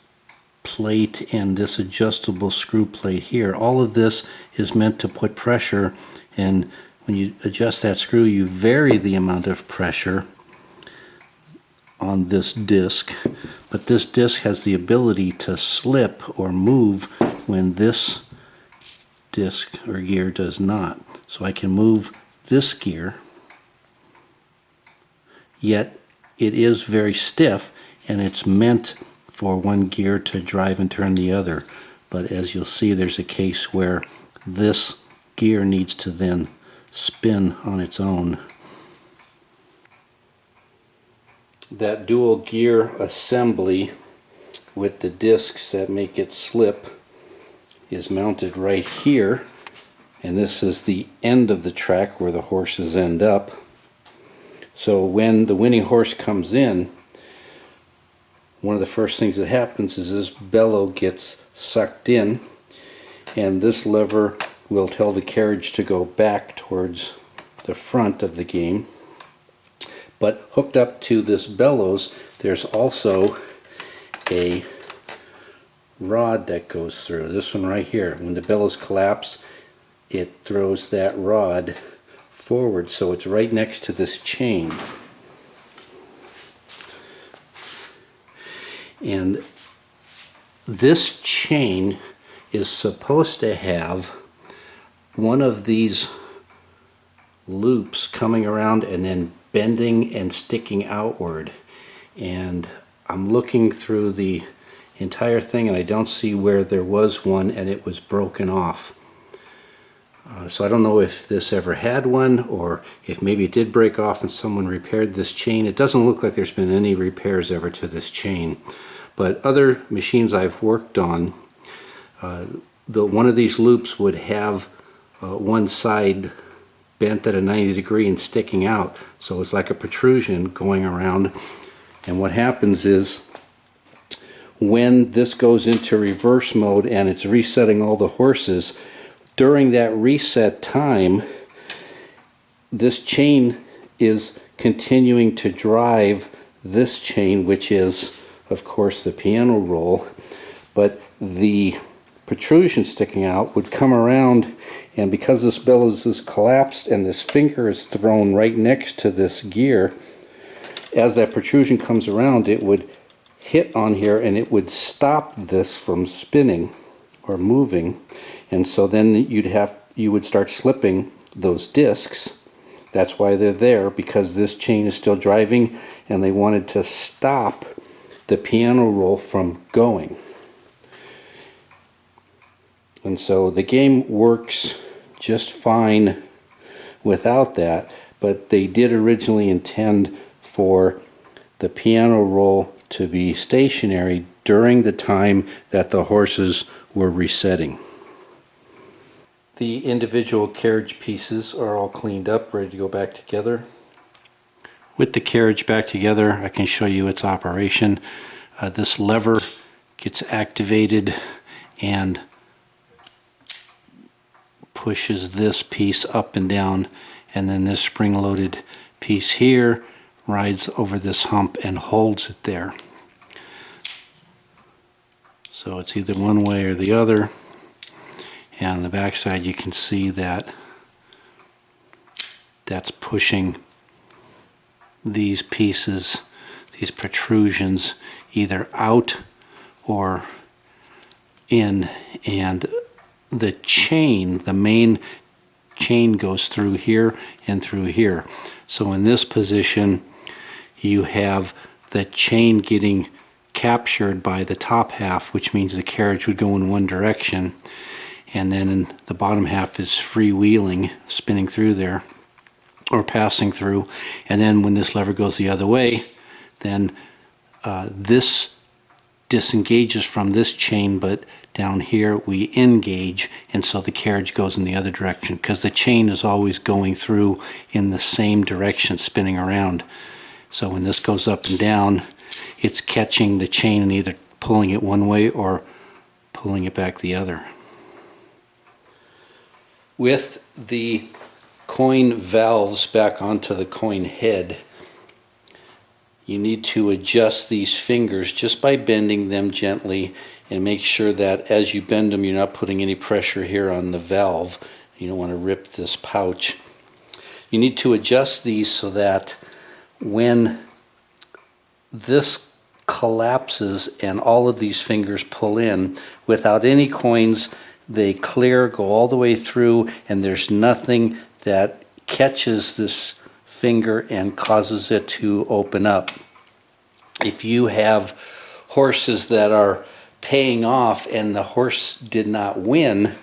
plate and this adjustable screw plate here. All of this is meant to put pressure, and when you adjust that screw, you vary the amount of pressure on this disc, but this disc has the ability to slip or move when this disc or gear does not. So I can move this gear, yet it is very stiff and it's meant for one gear to drive and turn the other. But as you'll see, there's a case where this gear needs to then spin on its own. That dual gear assembly with the discs that make it slip is mounted right here, and this is the end of the track where the horses end up. So when the winning horse comes in, one of the first things that happens is this bellow gets sucked in, and this lever will tell the carriage to go back towards the front of the game. But hooked up to this bellows, there's also a rod that goes through. This one right here. When the bellows collapse, it throws that rod forward, so it's right next to this chain. And this chain is supposed to have one of these loops coming around and then bending and sticking outward. And I'm looking through the entire thing and I don't see where there was one, and it was broken off. So I don't know if this ever had one, or if maybe it did break off and someone repaired this chain. It doesn't look like there's been any repairs ever to this chain. But other machines I've worked on, one of these loops would have one side bent at a 90 degree and sticking out, so it's like a protrusion going around. And what happens is when this goes into reverse mode and it's resetting all the horses, during that reset time, this chain is continuing to drive this chain, which is, of course, the piano roll, but the protrusion sticking out would come around, and because this bellows is collapsed and this finger is thrown right next to this gear, as that protrusion comes around, it would hit on here and it would stop this from spinning or moving, and so then you would start slipping those discs. That's why they're there, because this chain is still driving and they wanted to stop the piano roll from going. And so the game works just fine without that, but they did originally intend for the piano roll to be stationary during the time that the horses were resetting. The individual carriage pieces are all cleaned up, ready to go back together. With the carriage back together, I can show you its operation. This lever gets activated and pushes this piece up and down, and then this spring-loaded piece here rides over this hump and holds it there. So it's either one way or the other. And on the back side you can see that that's pushing these pieces, these protrusions, either out or in, and the chain, the main chain, goes through here and through here. So in this position you have the chain getting captured by the top half, which means the carriage would go in one direction, and then in the bottom half is freewheeling, spinning through there or passing through. And then when this lever goes the other way, then this disengages from this chain, but down here we engage, and so the carriage goes in the other direction, because the chain is always going through in the same direction, spinning around. So when this goes up and down, it's catching the chain and either pulling it one way or pulling it back the other. With the coin valves back onto the coin head, you need to adjust these fingers just by bending them gently, and make sure that as you bend them you're not putting any pressure here on the valve. You don't want to rip this pouch. You need to adjust these so that when this collapses and all of these fingers pull in, without any coins, they clear, go all the way through, and there's nothing that catches this finger and causes it to open up. If you have horses that are paying off and the horse did not win,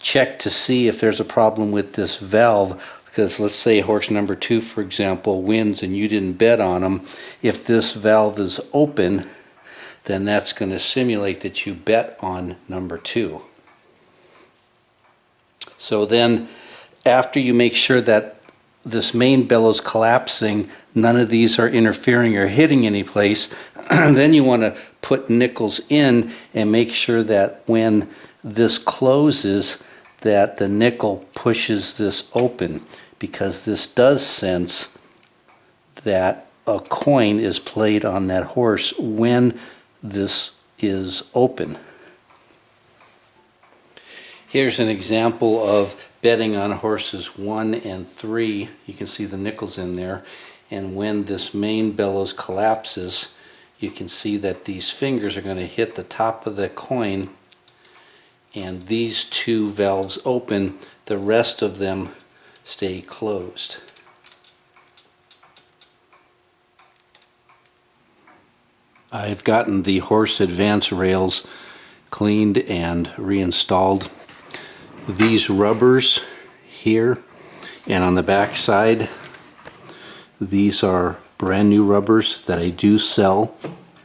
check to see if there's a problem with this valve, because let's say horse number 2, for example, wins and you didn't bet on him. If this valve is open, then that's going to simulate that you bet on number 2. So then after you make sure that this main bellows collapsing, none of these are interfering or hitting any place, then you want to put nickels in and make sure that when this closes, that the nickel pushes this open, because this does sense that a coin is played on that horse when this is open. Here's an example of betting on horses 1 and 3. You can see the nickels in there, and when this main bellows collapses, you can see that these fingers are going to hit the top of the coin, and these 2 valves open, the rest of them stay closed. I've gotten the horse advance rails cleaned and reinstalled. These rubbers here and on the back side, these are brand new rubbers that I do sell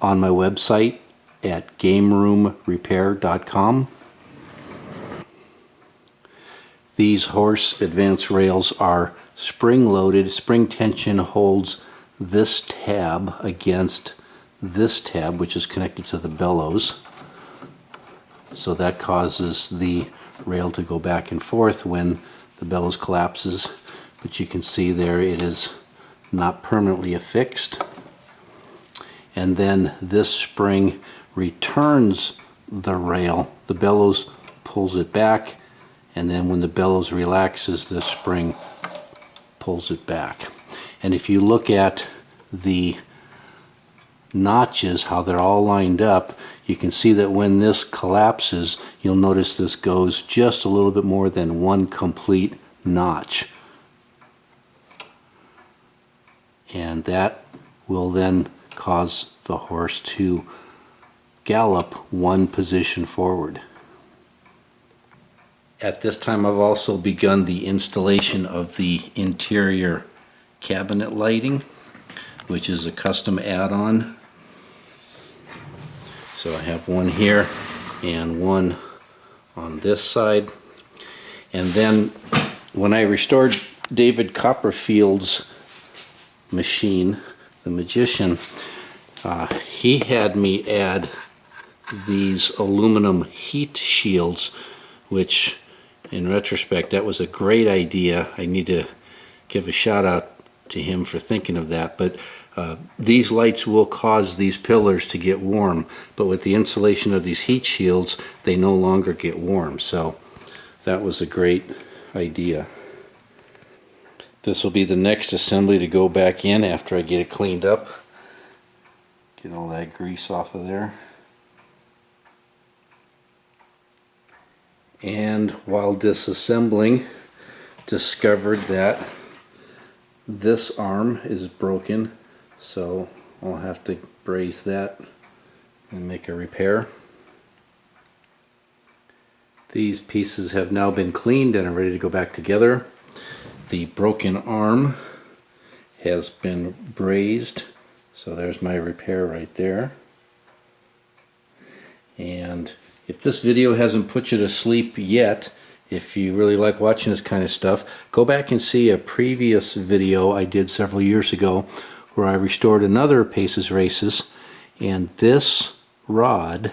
on my website at gameroomrepair.com. These horse advance rails are spring loaded. Spring tension holds this tab against this tab, which is connected to the bellows. So that causes the rail to go back and forth when the bellows collapses. But you can see there it is not permanently affixed. And then this spring returns the rail. The bellows pulls it back, and then when the bellows relaxes, this spring pulls it back. And if you look at the notches, how they're all lined up, you can see that when this collapses, you'll notice this goes just a little bit more than one complete notch. And that will then cause the horse to gallop one position forward. At this time, I've also begun the installation of the interior cabinet lighting, which is a custom add-on. So I have one here and one on this side. And then when I restored David Copperfield's machine, the Magician, he had me add these aluminum heat shields, which in retrospect, that was a great idea. I need to give a shout out to him for thinking of that. But these lights will cause these pillars to get warm, but with the insulation of these heat shields, they no longer get warm. So that was a great idea. This will be the next assembly to go back in after I get it cleaned up. Get all that grease off of there. And while disassembling, discovered that this arm is broken, so I'll have to braze that and make a repair. These pieces have now been cleaned and are ready to go back together. The broken arm has been brazed, so there's my repair right there. And if this video hasn't put you to sleep yet, if you really like watching this kind of stuff, go back and see a previous video I did several years ago where I restored another Paces Races, and this rod,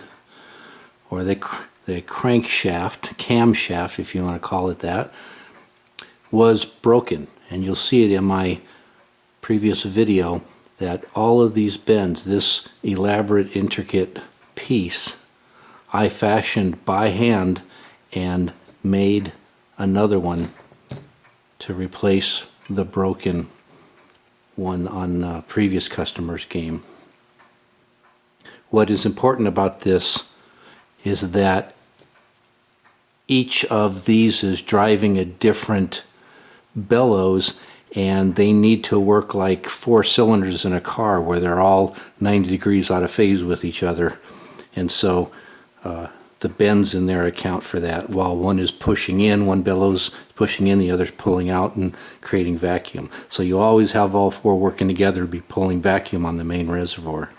or the crankshaft, camshaft if you want to call it that, was broken. And you'll see it in my previous video that all of these bends, this elaborate intricate piece, I fashioned by hand and made another one to replace the broken one on previous customers' game. What is important about this is that each of these is driving a different bellows, and they need to work like 4 cylinders in a car where they're all 90 degrees out of phase with each other. And so the bends in there account for that. While one is pushing in, one bellows pushing in, the other's pulling out and creating vacuum. So you always have all 4 working together to be pulling vacuum on the main reservoir.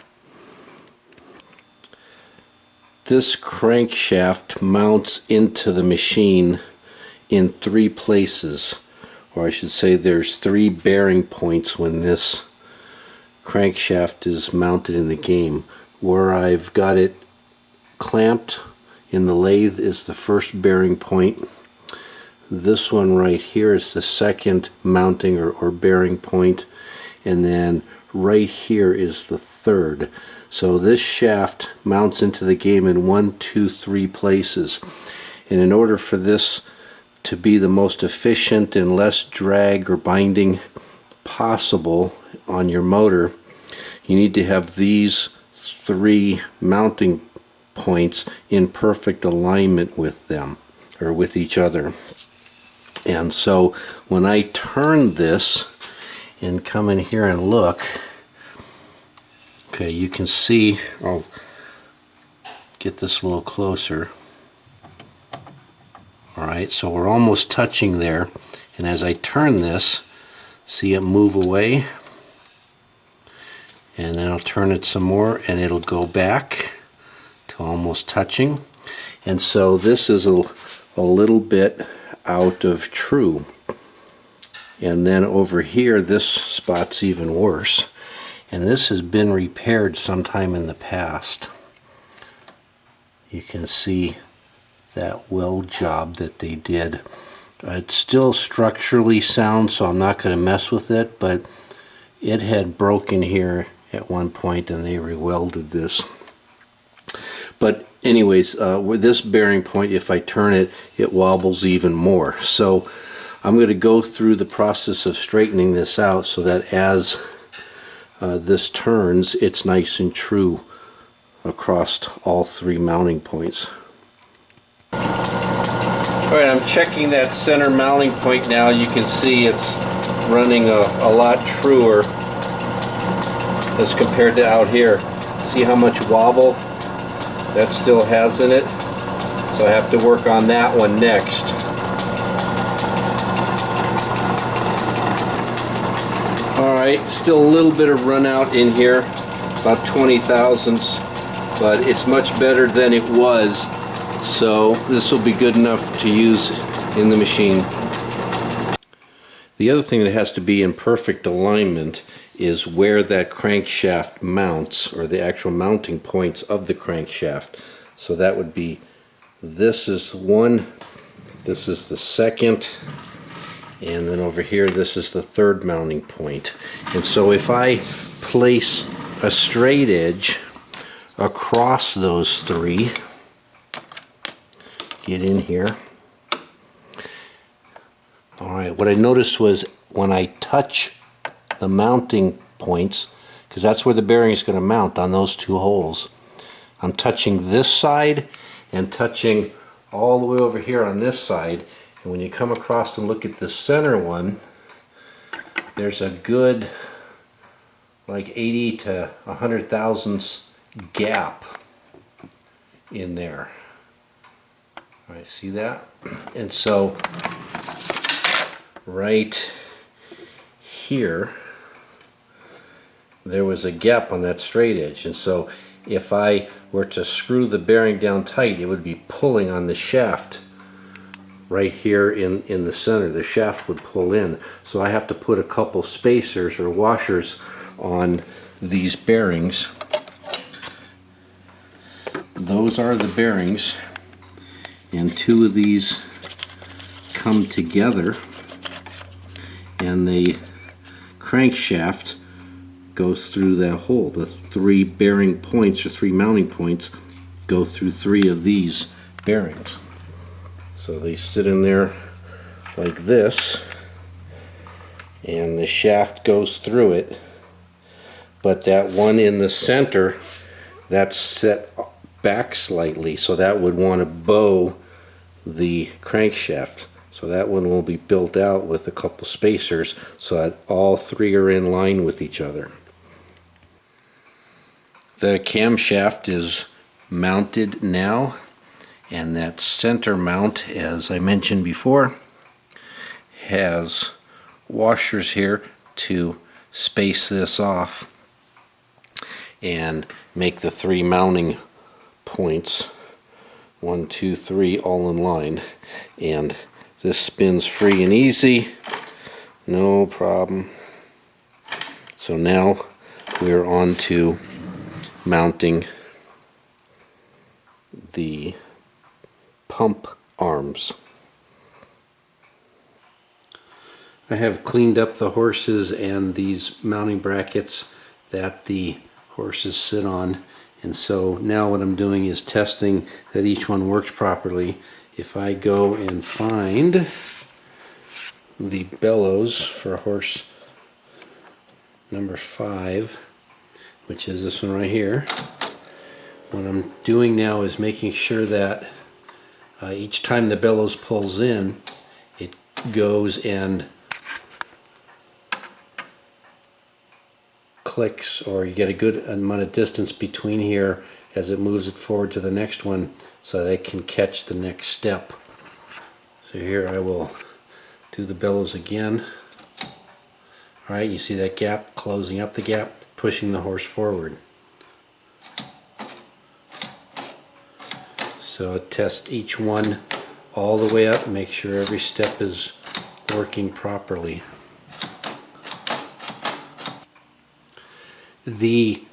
This crankshaft mounts into the machine in 3 places, or I should say there's 3 bearing points when this crankshaft is mounted in the game. Where I've got it clamped in the lathe is the first bearing point. This one right here is the second mounting or bearing point, and then right here is the third. So this shaft mounts into the game in 1, 2, 3 places, and in order for this to be the most efficient and less drag or binding possible on your motor, you need to have these 3 mounting points in perfect alignment with them, or with each other. And so when I turn this and come in here and look, okay, you can see, I'll get this a little closer. Alright, so we're almost touching there, and as I turn this, see it move away, and then I'll turn it some more and it'll go back to almost touching. And so this is a little bit out of true. And then over here, this spot's even worse. and this has been repaired sometime in the past. You can see that weld job that they did. It's still structurally sound, so I'm not going to mess with it, but it had broken here at one point and they re-welded this. But anyways, with this bearing point, if I turn it, it wobbles even more. So I'm going to go through the process of straightening this out so that as this turns, it's nice and true across all three mounting points. Alright, I'm checking that center mounting point now. You can see it's running a lot truer as compared to out here. See how much wobble that still has in it? So I have to work on that one next. Alright, still a little bit of run out in here, about 20 thousandths, but it's much better than it was, so this will be good enough to use in the machine. The other thing that has to be in perfect alignment is where that crankshaft mounts, or the actual mounting points of the crankshaft. So that would be, this is one, this is the second, and then over here this is the third mounting point. And so if I place a straight edge across those three, get in here. Alright, what I noticed was when I touch the mounting points, because that's where the bearing is going to mount, on those two holes, I'm touching this side and touching all the way over here on this side. And when you come across and look at the center one, there's a good like 80 to 100 thousandths gap in there. All right, see that? And so right here there was a gap on that straight edge, and so if I were to screw the bearing down tight, it would be pulling on the shaft right here in the center. The shaft would pull in, so I have to put a couple spacers or washers on these bearings. Those are the bearings, and two of these come together, and the crankshaft goes through that hole. The three bearing points, or three mounting points, go through three of these bearings. So they sit in there like this, and the shaft goes through it, but that one in the center, that's set back slightly, so that would want to bow the crankshaft. So that one will be built out with a couple spacers so that all three are in line with each other. The camshaft is mounted now, and that center mount, as I mentioned before, has washers here to space this off and make the three mounting points, 1, 2, 3, all in line. And this spins free and easy, no problem. So now we're on to mounting the pump arms. I have cleaned up the horses and these mounting brackets that the horses sit on, and so now what I'm doing is testing that each one works properly. If I go and find the bellows for horse number 5, which is this one right here, what I'm doing now is making sure that each time the bellows pulls in, it goes and clicks, or you get a good amount of distance between here as it moves it forward to the next one, so they can catch the next step. So here I will do the bellows again. Alright, you see that gap, closing up the gap, pushing the horse forward. So test each one all the way up, make sure every step is working properly. the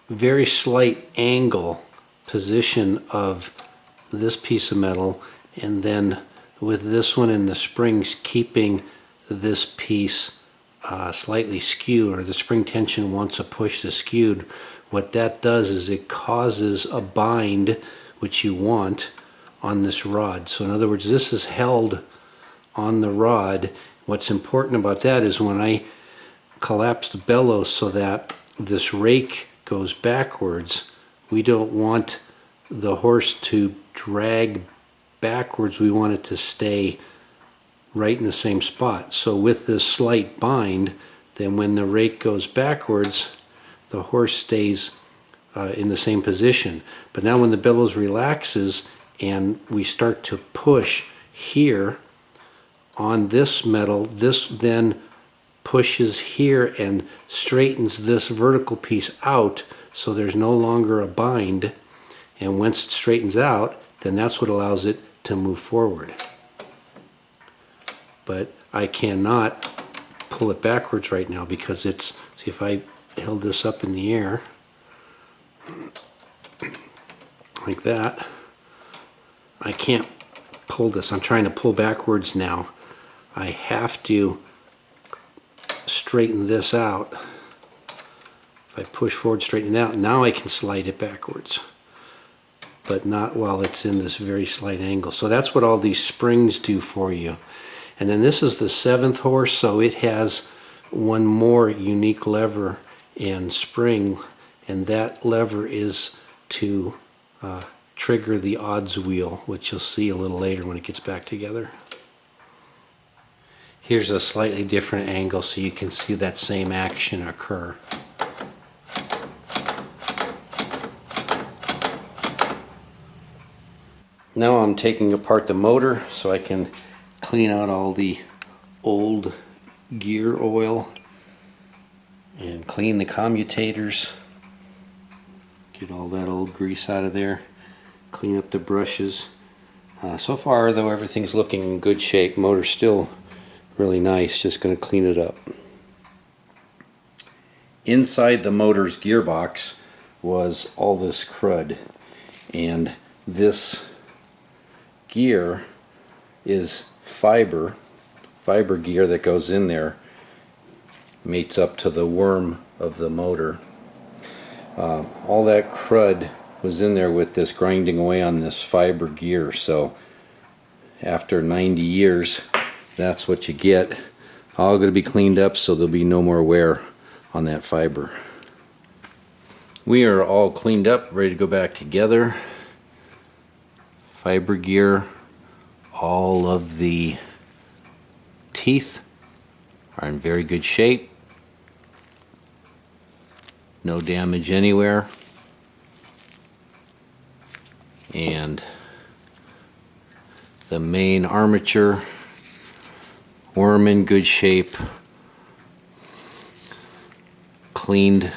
very slight angle position of this piece of metal, and then with this one and the springs keeping this piece slightly skewed, or the spring tension wants to push the skewed, what that does is it causes a bind, which you want, on this rod. So in other words, this is held on the rod. What's important about that is when I collapse the bellows so that this rake goes backwards, we don't want the horse to drag backwards, we want it to stay right in the same spot. So with this slight bind, then when the rake goes backwards, the horse stays in the same position. But now when the bellows relaxes and we start to push here on this metal, this then pushes here and straightens this vertical piece out, so there's no longer a bind. And once it straightens out, then that's what allows it to move forward. But I cannot pull it backwards right now because it's, see, if I held this up in the air like that, I can't pull this. I'm trying to pull backwards now. I have to straighten this out. If I push forward, straighten it out, now I can slide it backwards, but not while it's in this very slight angle. So that's what all these springs do for you. And then this is the 7th horse, so it has one more unique lever and spring, and that lever is to trigger the odds wheel, which you'll see a little later when it gets back together. Here's a slightly different angle so you can see that same action occur. Now I'm taking apart the motor so I can clean out all the old gear oil and clean the commutators, get all that old grease out of there, clean up the brushes. So far though, everything's looking in good shape. Motor's still really nice, just going to clean it up. Inside the motor's gearbox was all this crud, and this gear is fiber gear that goes in there, mates up to the worm of the motor. All that crud was in there with this grinding away on this fiber gear, so after 90 years that's what you get. All going to be cleaned up so there'll be no more wear on that fiber. We are all cleaned up, ready to go back together. Fiber gear, all of the teeth are in very good shape. No damage anywhere. And the main armature, worm in good shape. Cleaned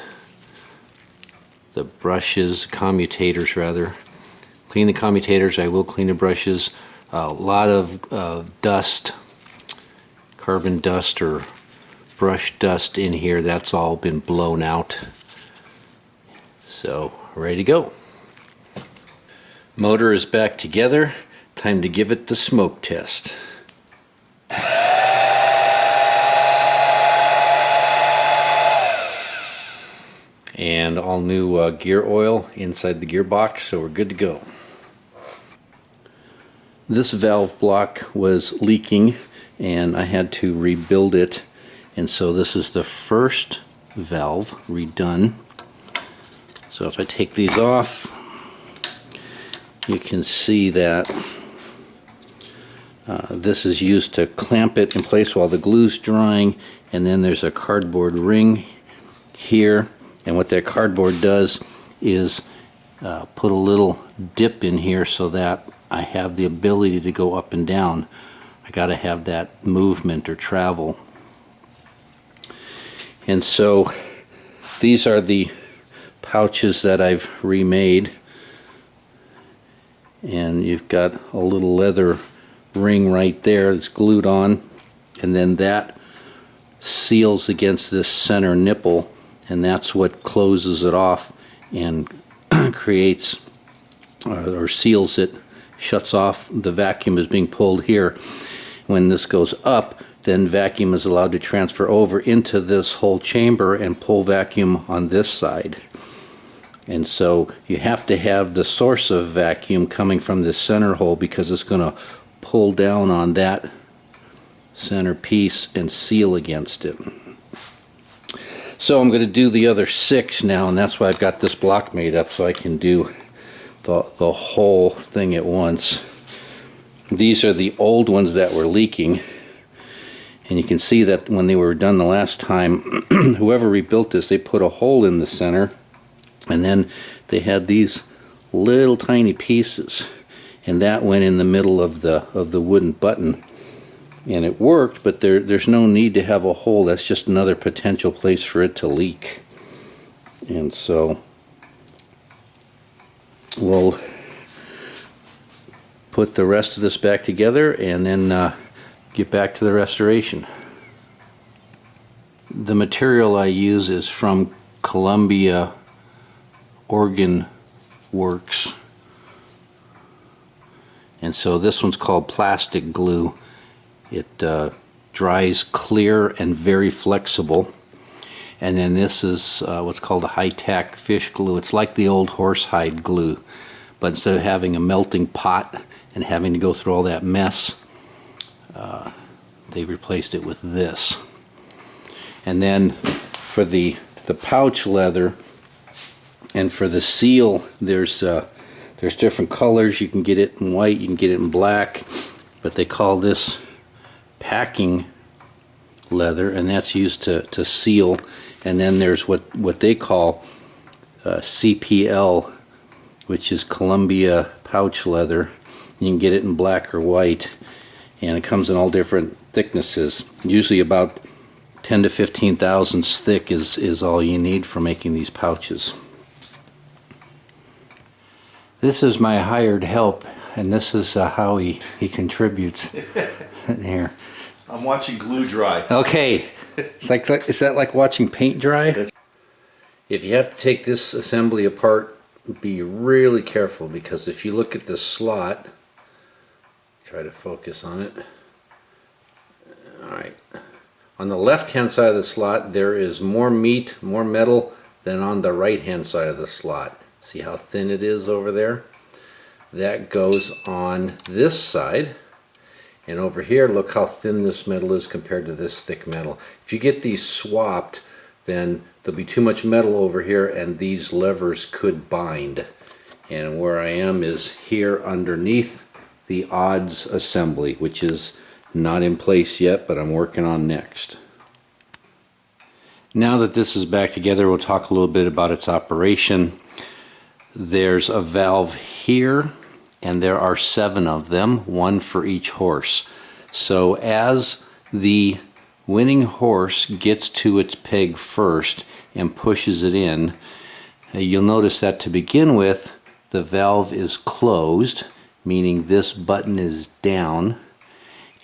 the brushes, commutators rather. Clean the commutators, I will clean the brushes. A lot of dust, carbon dust or brush dust in here, that's all been blown out. So, ready to go. Motor is back together, time to give it the smoke test. And all new gear oil inside the gearbox, so we're good to go. This valve block was leaking and I had to rebuild it, and so this is the first valve redone. So if I take these off, you can see that this is used to clamp it in place while the glue's drying, and then there's a cardboard ring here, and what that cardboard does is put a little dip in here so that I have the ability to go up and down. I got to have that movement or travel. And so these are the pouches that I've remade, and you've got a little leather ring right there that's glued on, and then that seals against this center nipple, and that's what closes it off and creates or seals it, shuts off the vacuum as being pulled here. When this goes up, then vacuum is allowed to transfer over into this whole chamber and pull vacuum on this side. And so you have to have the source of vacuum coming from this center hole, because it's going to pull down on that center piece and seal against it. So I'm going to do the other 6 now, and that's why I've got this block made up, so I can do the whole thing at once. These are the old ones that were leaking, and you can see that when they were done the last time, whoever rebuilt this, they put a hole in the center, and then they had these little tiny pieces, and that went in the middle of the wooden button, and it worked. But there's no need to have a hole. That's just another potential place for it to leak. And so we'll put the rest of this back together and then get back to the restoration. The material I use is from Columbia Organ Works, and so this one's called plastic glue. It dries clear and very flexible. And then this is what's called a high-tack fish glue. It's like the old horsehide glue, but instead of having a melting pot and having to go through all that mess, they've replaced it with this. And then for the pouch leather and for the seal, there's different colors. You can get it in white, you can get it in black, but they call this packing leather, and that's used to seal. And then there's what they call CPL, which is Columbia pouch leather. You can get it in black or white, and it comes in all different thicknesses. Usually about 10 to 15 thousandths thick is all you need for making these pouches. This is my hired help, and this is how he contributes here. I'm watching glue dry. Okay, is that like watching paint dry? If you have to take this assembly apart, be really careful, because if you look at the slot, try to focus on it. Alright, on the left hand side of the slot there is more meat, more metal than on the right hand side of the slot. See how thin it is over there? That goes on this side. And over here, look how thin this metal is compared to this thick metal. If you get these swapped, then there'll be too much metal over here and these levers could bind. And where I am is here underneath the odds assembly, which is not in place yet, but I'm working on next. Now that this is back together, we'll talk a little bit about its operation. There's a valve here, and there are 7 of them, 1 for each horse. So as the winning horse gets to its peg first and pushes it in, you'll notice that to begin with, the valve is closed, meaning this button is down,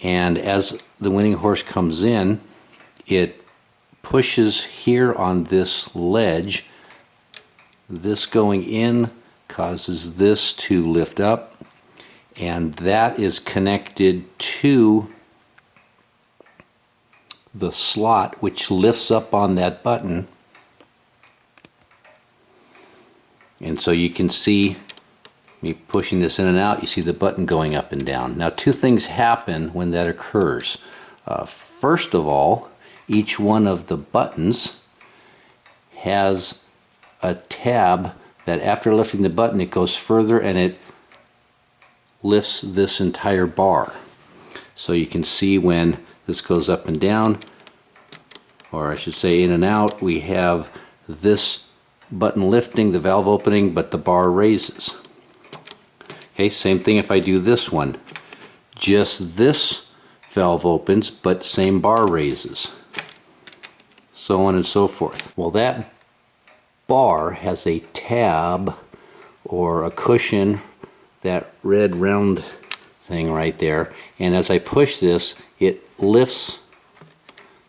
and as the winning horse comes in, it pushes here on this ledge. This going in causes this to lift up, and that is connected to the slot, which lifts up on that button. And so you can see me pushing this in and out. You see the button going up and down. Now, 2 things happen when that occurs. First of all, each one of the buttons has a tab that after lifting the button, it goes further and it lifts this entire bar. So you can see when this goes up and down, or I should say in and out, we have this button lifting, the valve opening, but the bar raises. Okay, same thing if I do this one. Just this valve opens, but same bar raises. So on and so forth. Well, that bar has a tab or a cushion, that red round thing right there, and as I push this, it lifts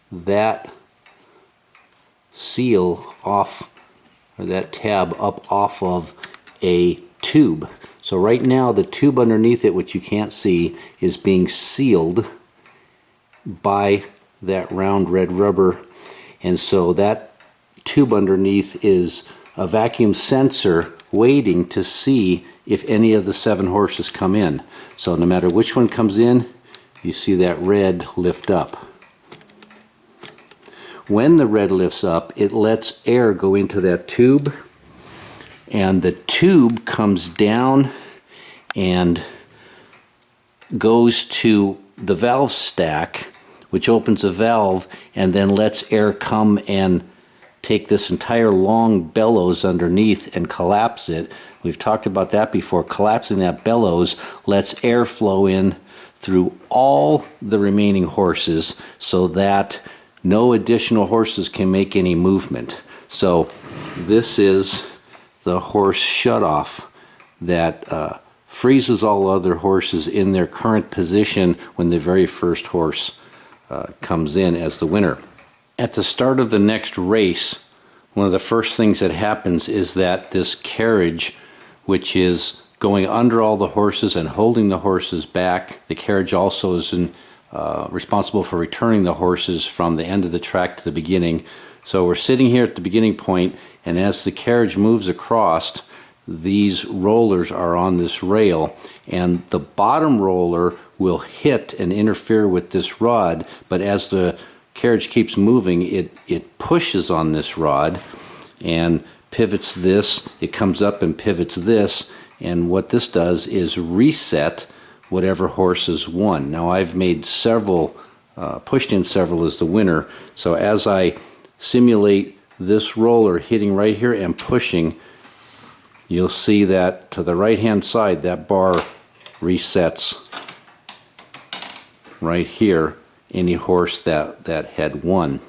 that seal off, or that tab up off of a tube. So right now the tube underneath it, which you can't see, is being sealed by that round red rubber, and so that tube underneath is a vacuum sensor waiting to see if any of the 7 horses come in. So no matter which one comes in, you see that red lift up. When the red lifts up, it lets air go into that tube, and the tube comes down and goes to the valve stack, which opens a valve and then lets air come and take this entire long bellows underneath and collapse it. We've talked about that before. Collapsing that bellows lets air flow in through all the remaining horses so that no additional horses can make any movement. So this is the horse shutoff that freezes all other horses in their current position when the very first horse comes in as the winner. At the start of the next race, one of the first things that happens is that this carriage, which is going under all the horses and holding the horses back, the carriage also is responsible for returning the horses from the end of the track to the beginning. So we're sitting here at the beginning point, and as the carriage moves across, these rollers are on this rail, and the bottom roller will hit and interfere with this rod, but as the carriage keeps moving, it pushes on this rod and pivots this. It comes up and pivots this, and what this does is reset whatever horses won. Now I've made several, pushed in several as the winner, so as I simulate this roller hitting right here and pushing, you'll see that to the right hand side that bar resets right here any horse that had won.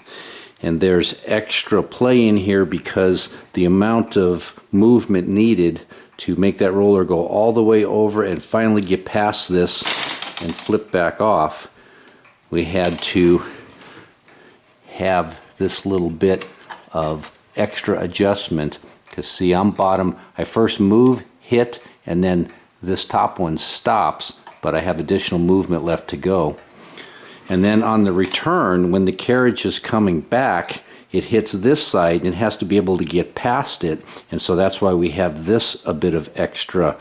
And there's extra play in here because the amount of movement needed to make that roller go all the way over and finally get past this and flip back off, we had to have this little bit of extra adjustment. Because see, I'm bottom, I first move, hit, and then this top one stops, but I have additional movement left to go. And then on the return, when the carriage is coming back, it hits this side and has to be able to get past it, and so that's why we have this a bit of extra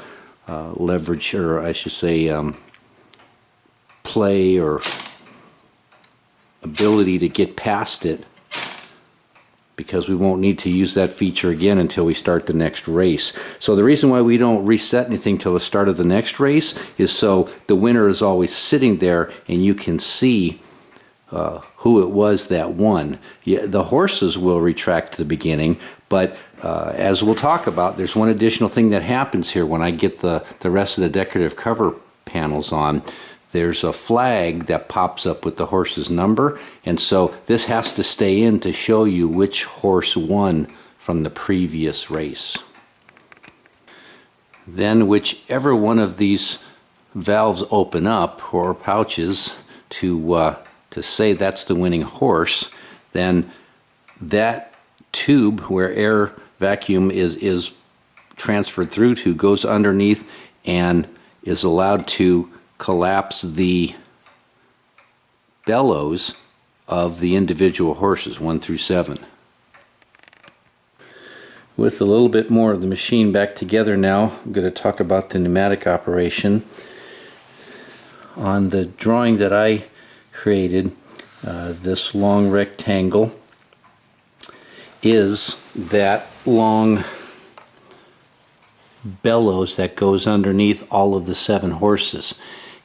leverage, or I should say play or ability to get past it, because we won't need to use that feature again until we start the next race. So the reason why we don't reset anything till the start of the next race is so the winner is always sitting there and you can see who it was that won. Yeah, the horses will retract to the beginning, but as we'll talk about, there's one additional thing that happens here when I get the rest of the decorative cover panels on. There's a flag that pops up with the horse's number, and so this has to stay in to show you which horse won from the previous race. Then whichever one of these valves open up, or pouches, to say that's the winning horse, then that tube where air vacuum is transferred through to goes underneath and is allowed to collapse the bellows of the individual horses, 1 through 7. With a little bit more of the machine back together now, I'm going to talk about the pneumatic operation. On the drawing that I created, this long rectangle is that long bellows that goes underneath all of the 7 horses.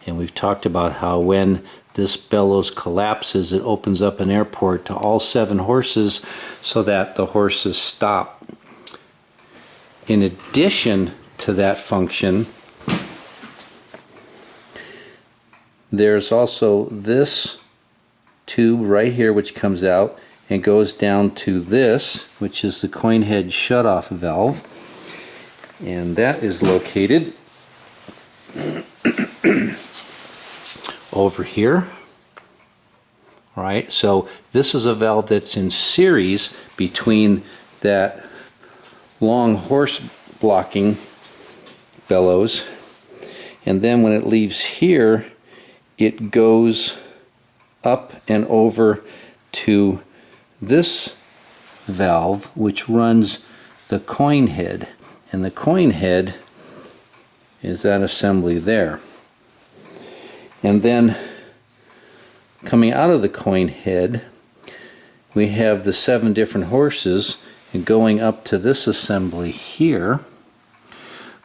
And we've talked about how when this bellows collapses, it opens up an airport to all 7 horses so that the horses stop. In addition to that function, there's also this tube right here which comes out and goes down to this, which is the coin head shutoff valve, and that is located over here. All right, so this is a valve that's in series between that long horse blocking bellows, and then when it leaves here it goes up and over to this valve which runs the coin head, and the coin head is that assembly there. And then coming out of the coin head we have the 7 different horses, and going up to this assembly here,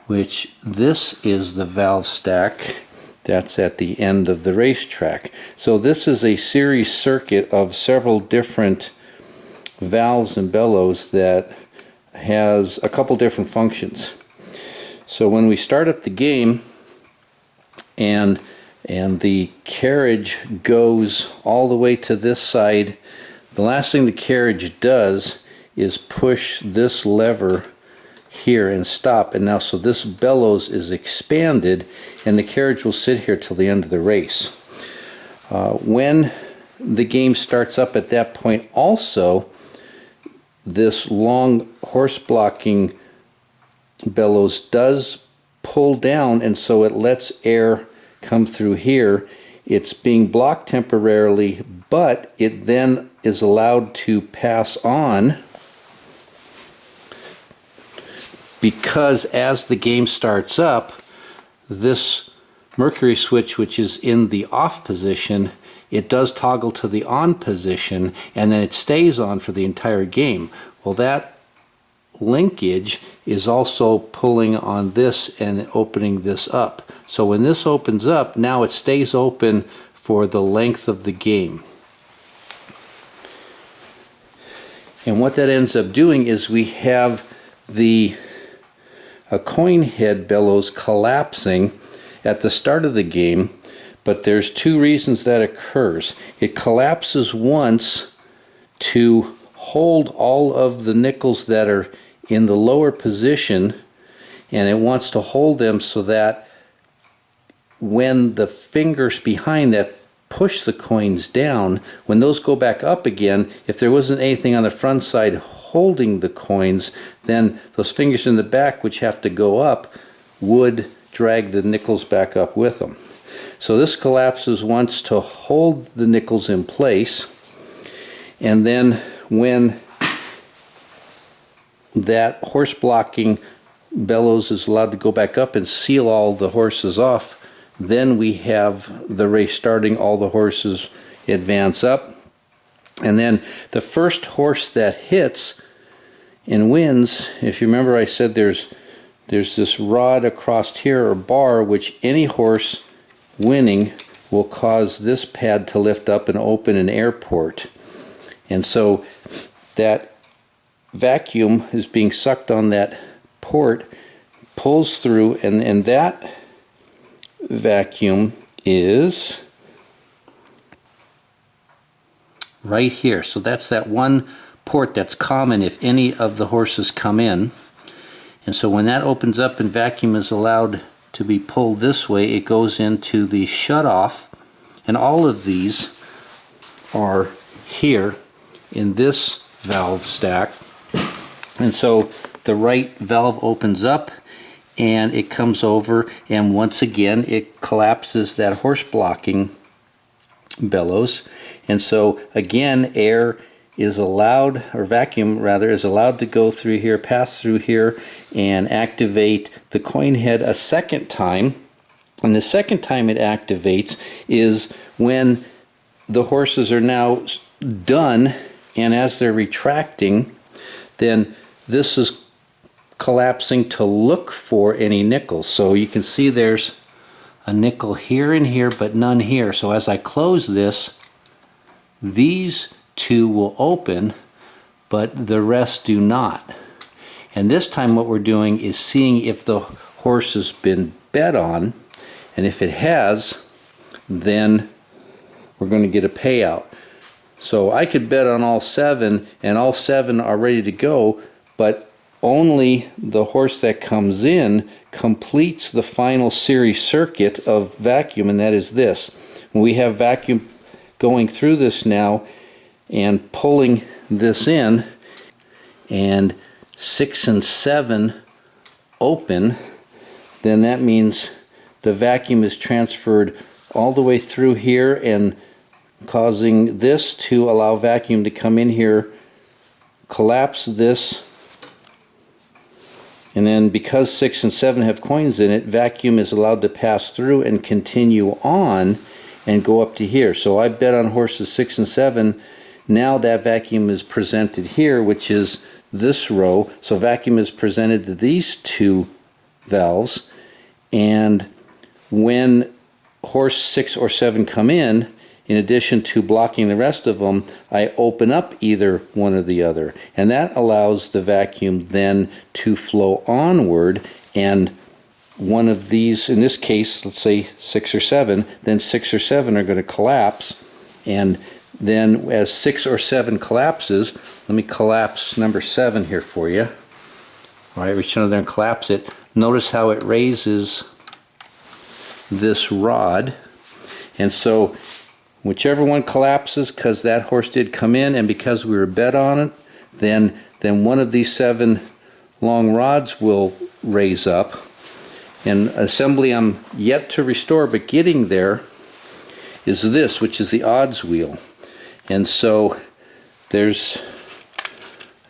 which this is the valve stack that's at the end of the racetrack. So this is a series circuit of several different valves and bellows that has a couple different functions. So when we start up the game and the carriage goes all the way to this side, the last thing the carriage does is push this lever here and stop, and now so this bellows is expanded and the carriage will sit here till the end of the race. When the game starts up at that point also, this long horse blocking bellows does pull down, and so it lets air come through here. It's being blocked temporarily, but it then is allowed to pass on, because as the game starts up, this mercury switch, which is in the off position, it does toggle to the on position, and then it stays on for the entire game. Well, that linkage is also pulling on this and opening this up. So when this opens up, now it stays open for the length of the game. And what that ends up doing is we have a coin head bellows collapsing at the start of the game, but there's 2 reasons that occurs. It collapses once to hold all of the nickels that are in the lower position, and it wants to hold them so that when the fingers behind that push the coins down, when those go back up again, if there wasn't anything on the front side holding the coins, then those fingers in the back, which have to go up, would drag the nickels back up with them. So this collapses once to hold the nickels in place, and then when that horse blocking bellows is allowed to go back up and seal all the horses off, then we have the race starting. All the horses advance up, and then the first horse that hits and wins, if you remember I said there's this rod across here, or bar, which any horse winning will cause this pad to lift up and open an air port. And so that vacuum is being sucked on that port, pulls through, and that vacuum is right here. So that's that one port that's common if any of the horses come in. And so when that opens up and vacuum is allowed to be pulled this way, it goes into the shutoff, and all of these are here in this valve stack. And so the right valve opens up and it comes over, and once again it collapses that horse blocking bellows. And so again, air is allowed, or vacuum rather, is allowed to go through here, pass through here, and activate the coin head a second time. And the second time it activates is when the horses are now done, and as they're retracting, then this is collapsing to look for any nickels. So you can see there's a nickel here and here, but none here. So as I close this, these 2 will open, but the rest do not. And this time what we're doing is seeing if the horse has been bet on, and if it has, then we're going to get a payout. So I could bet on all 7, and all 7 are ready to go, but only the horse that comes in completes the final series circuit of vacuum, and that is this. When we have vacuum going through this now and pulling this in, and 6 and 7 open, then that means the vacuum is transferred all the way through here and causing this to allow vacuum to come in here, collapse this, and then because 6 and 7 have coins in it, vacuum is allowed to pass through and continue on and go up to here. So I bet on horses 6 and 7. Now that vacuum is presented here, which is this row. So vacuum is presented to these two valves, and when horse 6 or 7 come in addition to blocking the rest of them, I open up either one or the other, and that allows the vacuum then to flow onward, and one of these, in this case, let's say 6 or 7, then 6 or 7 are going to collapse, and then as 6 or 7 collapses, let me collapse number 7 here for you. All right, reach under there and collapse it. Notice how it raises this rod, and so whichever one collapses, because that horse did come in and because we were bet on it, then one of these 7 long rods will raise up. And assembly I'm yet to restore, but getting there, is this, which is the odds wheel. And so there's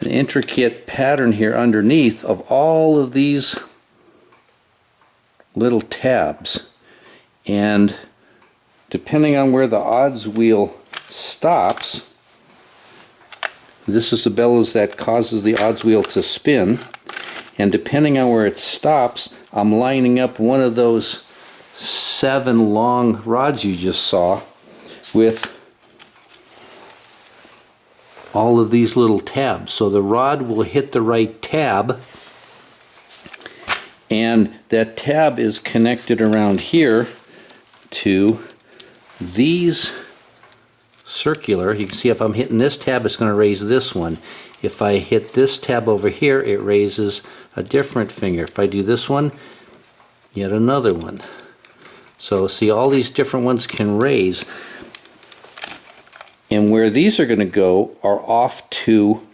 an intricate pattern here underneath of all of these little tabs, and depending on where the odds wheel stops, this is the bellows that causes the odds wheel to spin, and depending on where it stops, I'm lining up one of those 7 long rods you just saw with all of these little tabs. So the rod will hit the right tab, and that tab is connected around here to these circular. You can see if I'm hitting this tab, it's going to raise this one. If I hit this tab over here, it raises a different finger. If I do this one, yet another one. So see, all these different ones can raise, and where these are going to go are off to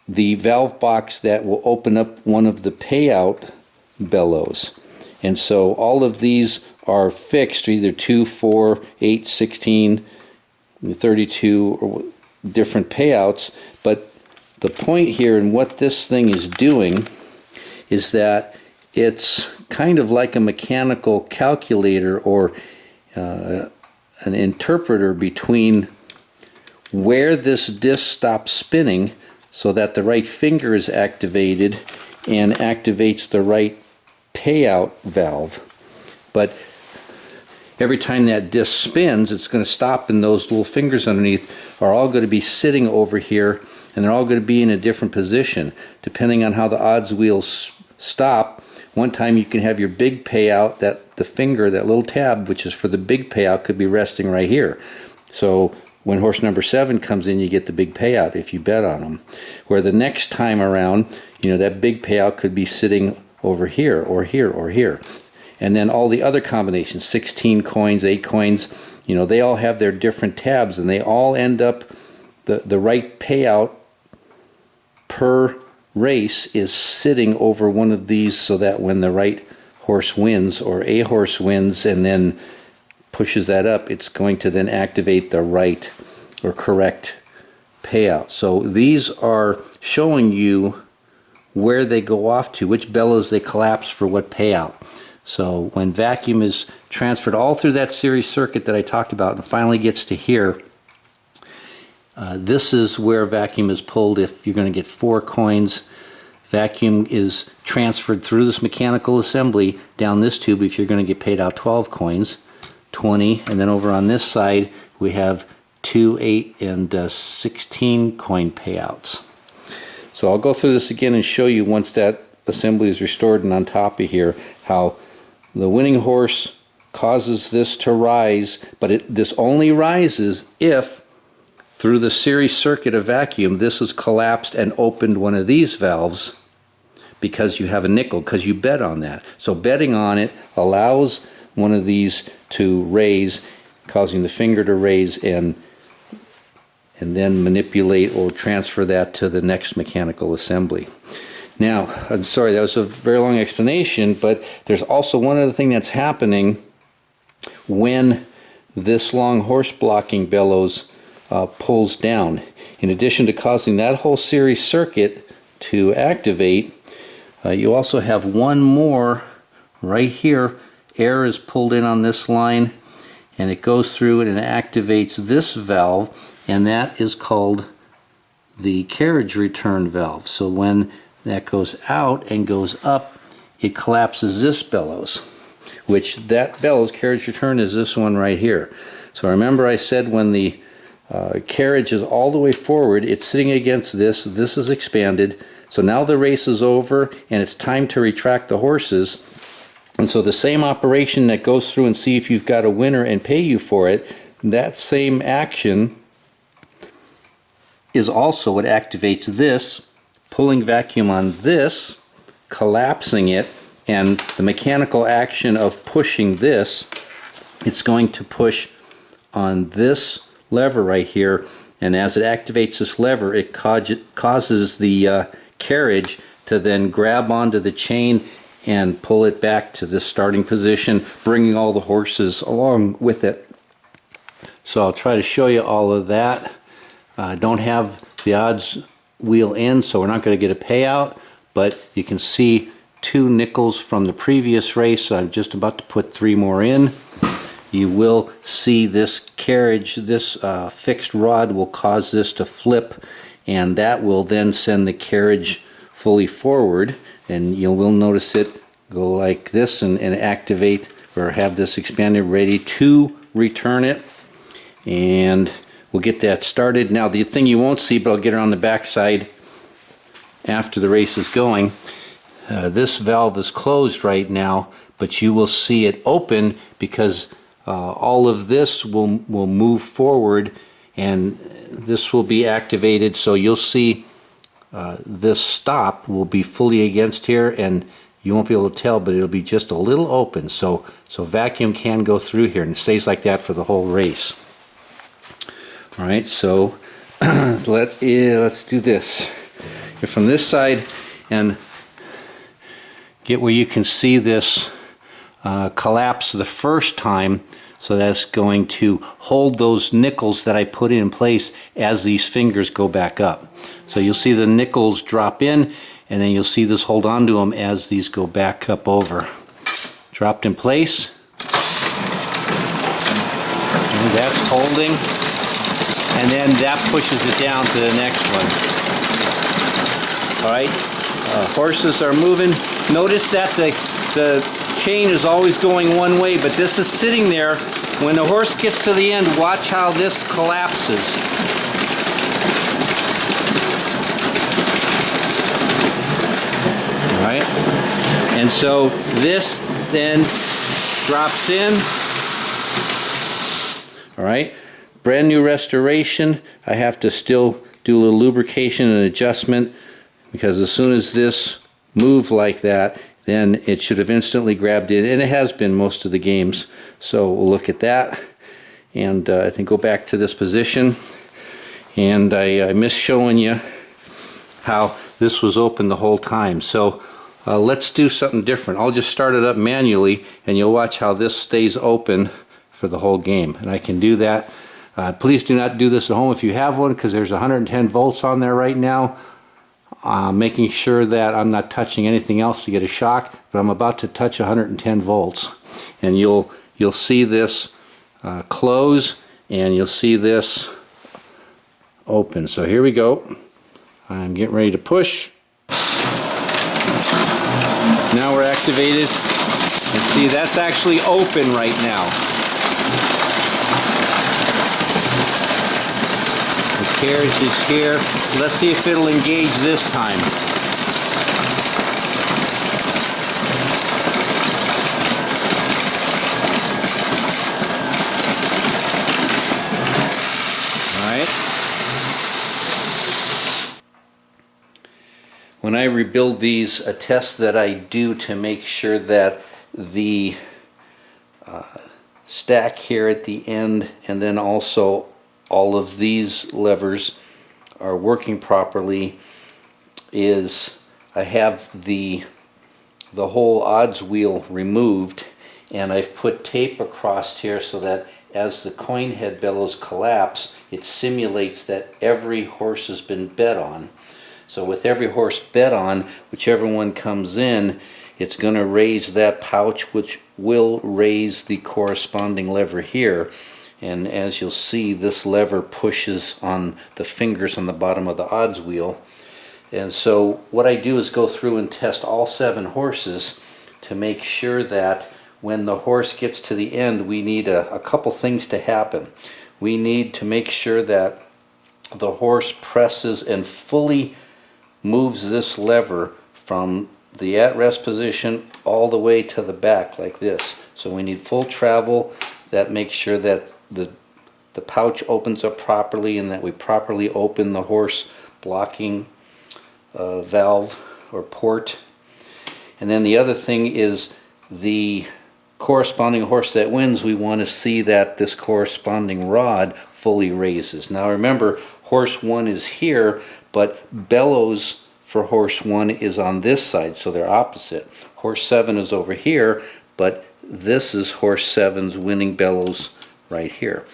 the valve box that will open up one of the payout bellows. And so all of these are fixed, either 2, 4, 8, 16, 32, or different payouts. But the point here and what this thing is doing is that it's kind of like a mechanical calculator or an interpreter between where this disc stops spinning so that the right finger is activated and activates the right payout valve. But every time that disc spins, it's going to stop, and those little fingers underneath are all going to be sitting over here, and they're all going to be in a different position depending on how the odds wheels stop. One time you can have your big payout, that the finger, that little tab, which is for the big payout, could be resting right here. So when horse number 7 comes in, you get the big payout if you bet on them. Where the next time around, that big payout could be sitting over here or here or here. And then all the other combinations, 16 coins, 8 coins, they all have their different tabs, and they all end up, the right payout per race is sitting over one of these, so that when the right horse wins, or a horse wins and then pushes that up, it's going to then activate the right or correct payout. So these are showing you where they go off to, which bellows they collapse for what payout. So when vacuum is transferred all through that series circuit that I talked about and finally gets to here, this is where vacuum is pulled. If you're going to get 4 coins, vacuum is transferred through this mechanical assembly down this tube if you're going to get paid out 12 coins, 20, and then over on this side we have 2, 8, and 16 coin payouts. So I'll go through this again and show you, once that assembly is restored and on top of here, how the winning horse causes this to rise, but this only rises if through the series circuit of vacuum this has collapsed and opened one of these valves, because you have a nickel, because you bet on that. So betting on it allows one of these to raise, causing the finger to raise, and and then manipulate or transfer that to the next mechanical assembly. Now, I'm sorry, that was a very long explanation, but there's also one other thing that's happening when this long horse blocking bellows pulls down. In addition to causing that whole series circuit to activate, you also have one more right here. Air is pulled in on this line, and it goes through it and activates this valve, and that is called the carriage return valve. So when that goes out and goes up, it collapses this bellows, which that bellows, carriage return, is this one right here. So remember I said when the carriage is all the way forward, it's sitting against this, this is expanded. So now the race is over and it's time to retract the horses. And so the same operation that goes through and see if you've got a winner and pay you for it, that same action is also what activates this, pulling vacuum on this, collapsing it, and the mechanical action of pushing this, it's going to push on this lever right here, and as it activates this lever, it causes the carriage to then grab onto the chain and pull it back to the starting position, bringing all the horses along with it. So I'll try to show you all of that. I don't have the odds wheel in, so we're not going to get a payout, but you can see 2 nickels from the previous race, so I'm just about to put 3 more in. You will see this carriage, this fixed rod will cause this to flip, and that will then send the carriage fully forward, and you will notice it go like this and activate or have this expanded ready to return it, and we'll get that started. Now the thing you won't see, but I'll get it on the back side after the race is going, this valve is closed right now, but you will see it open because all of this will move forward and this will be activated, so you'll see this stop will be fully against here, and you won't be able to tell, but it'll be just a little open, so vacuum can go through here, and it stays like that for the whole race. All right, so let's do this. Here from this side and get where you can see this collapse the first time, so that's going to hold those nickels that I put in place as these fingers go back up. So you'll see the nickels drop in, and then you'll see this hold on to them as these go back up over. Dropped in place. And that's holding. And then that pushes it down to the next one. All right, horses are moving. Notice that the chain is always going one way, but this is sitting there. When the horse gets to the end, watch how this collapses. All right, and so this then drops in. All right, brand new restoration. I have to still do a little lubrication and adjustment, because as soon as this moved like that, then it should have instantly grabbed in, and it has been most of the games. So we'll look at that, and I think go back to this position. And I missed showing you how this was open the whole time. So let's do something different. I'll just start it up manually, and you'll watch how this stays open for the whole game. And I can do that. Please do not do this at home if you have one, because there's 110 volts on there right now. Making sure that I'm not touching anything else to get a shock, but I'm about to touch 110 volts, and you'll see this close, and you'll see this open. So here we go. I'm getting ready to push. Now we're activated, and see, that's actually open right now. The carriage is here. Let's see if it'll engage this time. All right. When I rebuild these, a test that I do to make sure that the stack here at the end, and then also all of these levers are working properly is I have the whole odds wheel removed, and I've put tape across here so that as the coin head bellows collapse, it simulates that every horse has been bet on. So with every horse bet on, whichever one comes in, it's going to raise that pouch, which will raise the corresponding lever here. And as you'll see, this lever pushes on the fingers on the bottom of the odds wheel. And so what I do is go through and test all 7 horses to make sure that when the horse gets to the end, we need a couple things to happen. We need to make sure that the horse presses and fully moves this lever from the at-rest position all the way to the back like this. So we need full travel. That makes sure that the pouch opens up properly and that we properly open the horse blocking valve or port. And then the other thing is the corresponding horse that wins, we want to see that this corresponding rod fully raises. Now remember, horse 1 is here, but bellows for horse 1 is on this side, so they're opposite. Horse 7 is over here, but this is horse 7's winning bellows right here.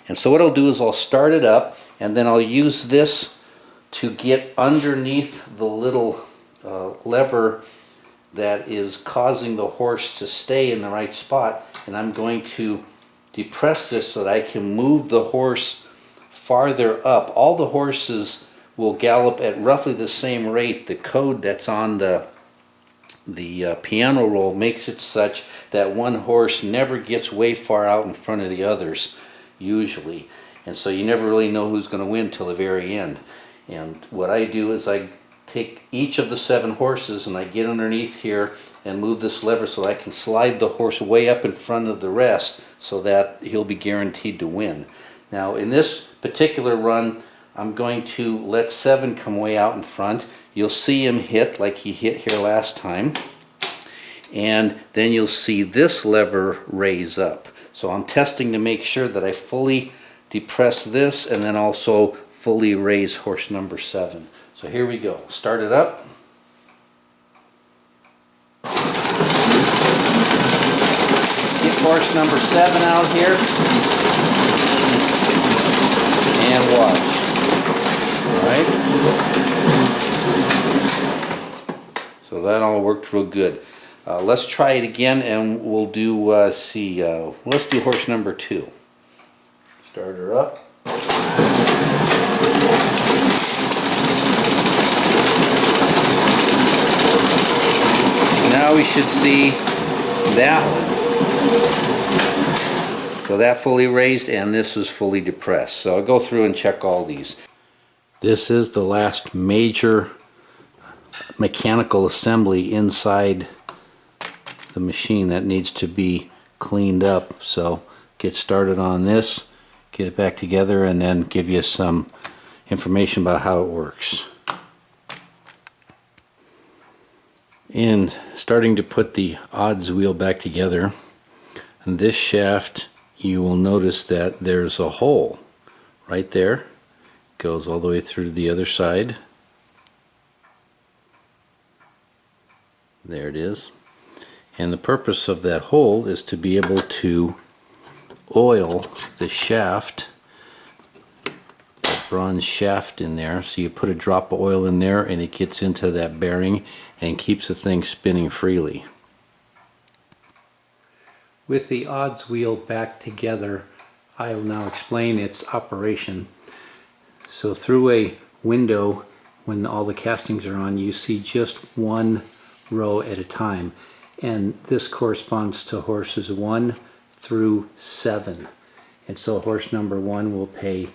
And so what I'll do is I'll start it up, and then I'll use this to get underneath the little lever that is causing the horse to stay in the right spot, and I'm going to depress this so that I can move the horse farther up. All the horses will gallop at roughly the same rate. The code that's on the piano roll makes it such that one horse never gets way far out in front of the others, usually. And so you never really know who's going to win till the very end. And what I do is I take each of the 7 horses and I get underneath here and move this lever so I can slide the horse way up in front of the rest so that he'll be guaranteed to win. Now in this particular run, I'm going to let 7 come way out in front. You'll see him hit like he hit here last time. And then you'll see this lever raise up. So I'm testing to make sure that I fully depress this and then also fully raise horse number 7. So here we go. Start it up. Get horse number 7 out here. And watch. Alright. So that all worked real good. Let's try it again and we'll do, let's do horse number 2. Start her up. Now we should see that one. So that fully raised and this is fully depressed. So I'll go through and check all these. This is the last major mechanical assembly inside the machine that needs to be cleaned up. So get started on this, get it back together, and then give you some information about how it works. And starting to put the odds wheel back together, and this shaft, you will notice that there's a hole right there. Goes all the way through to the other side. There it is. And the purpose of that hole is to be able to oil the shaft, bronze shaft in there. So you put a drop of oil in there and it gets into that bearing and keeps the thing spinning freely. With the odds wheel back together, I will now explain its operation. So through a window, when all the castings are on, you see just one row at a time. And this corresponds to horses 1 through 7. And so horse number 1 will pay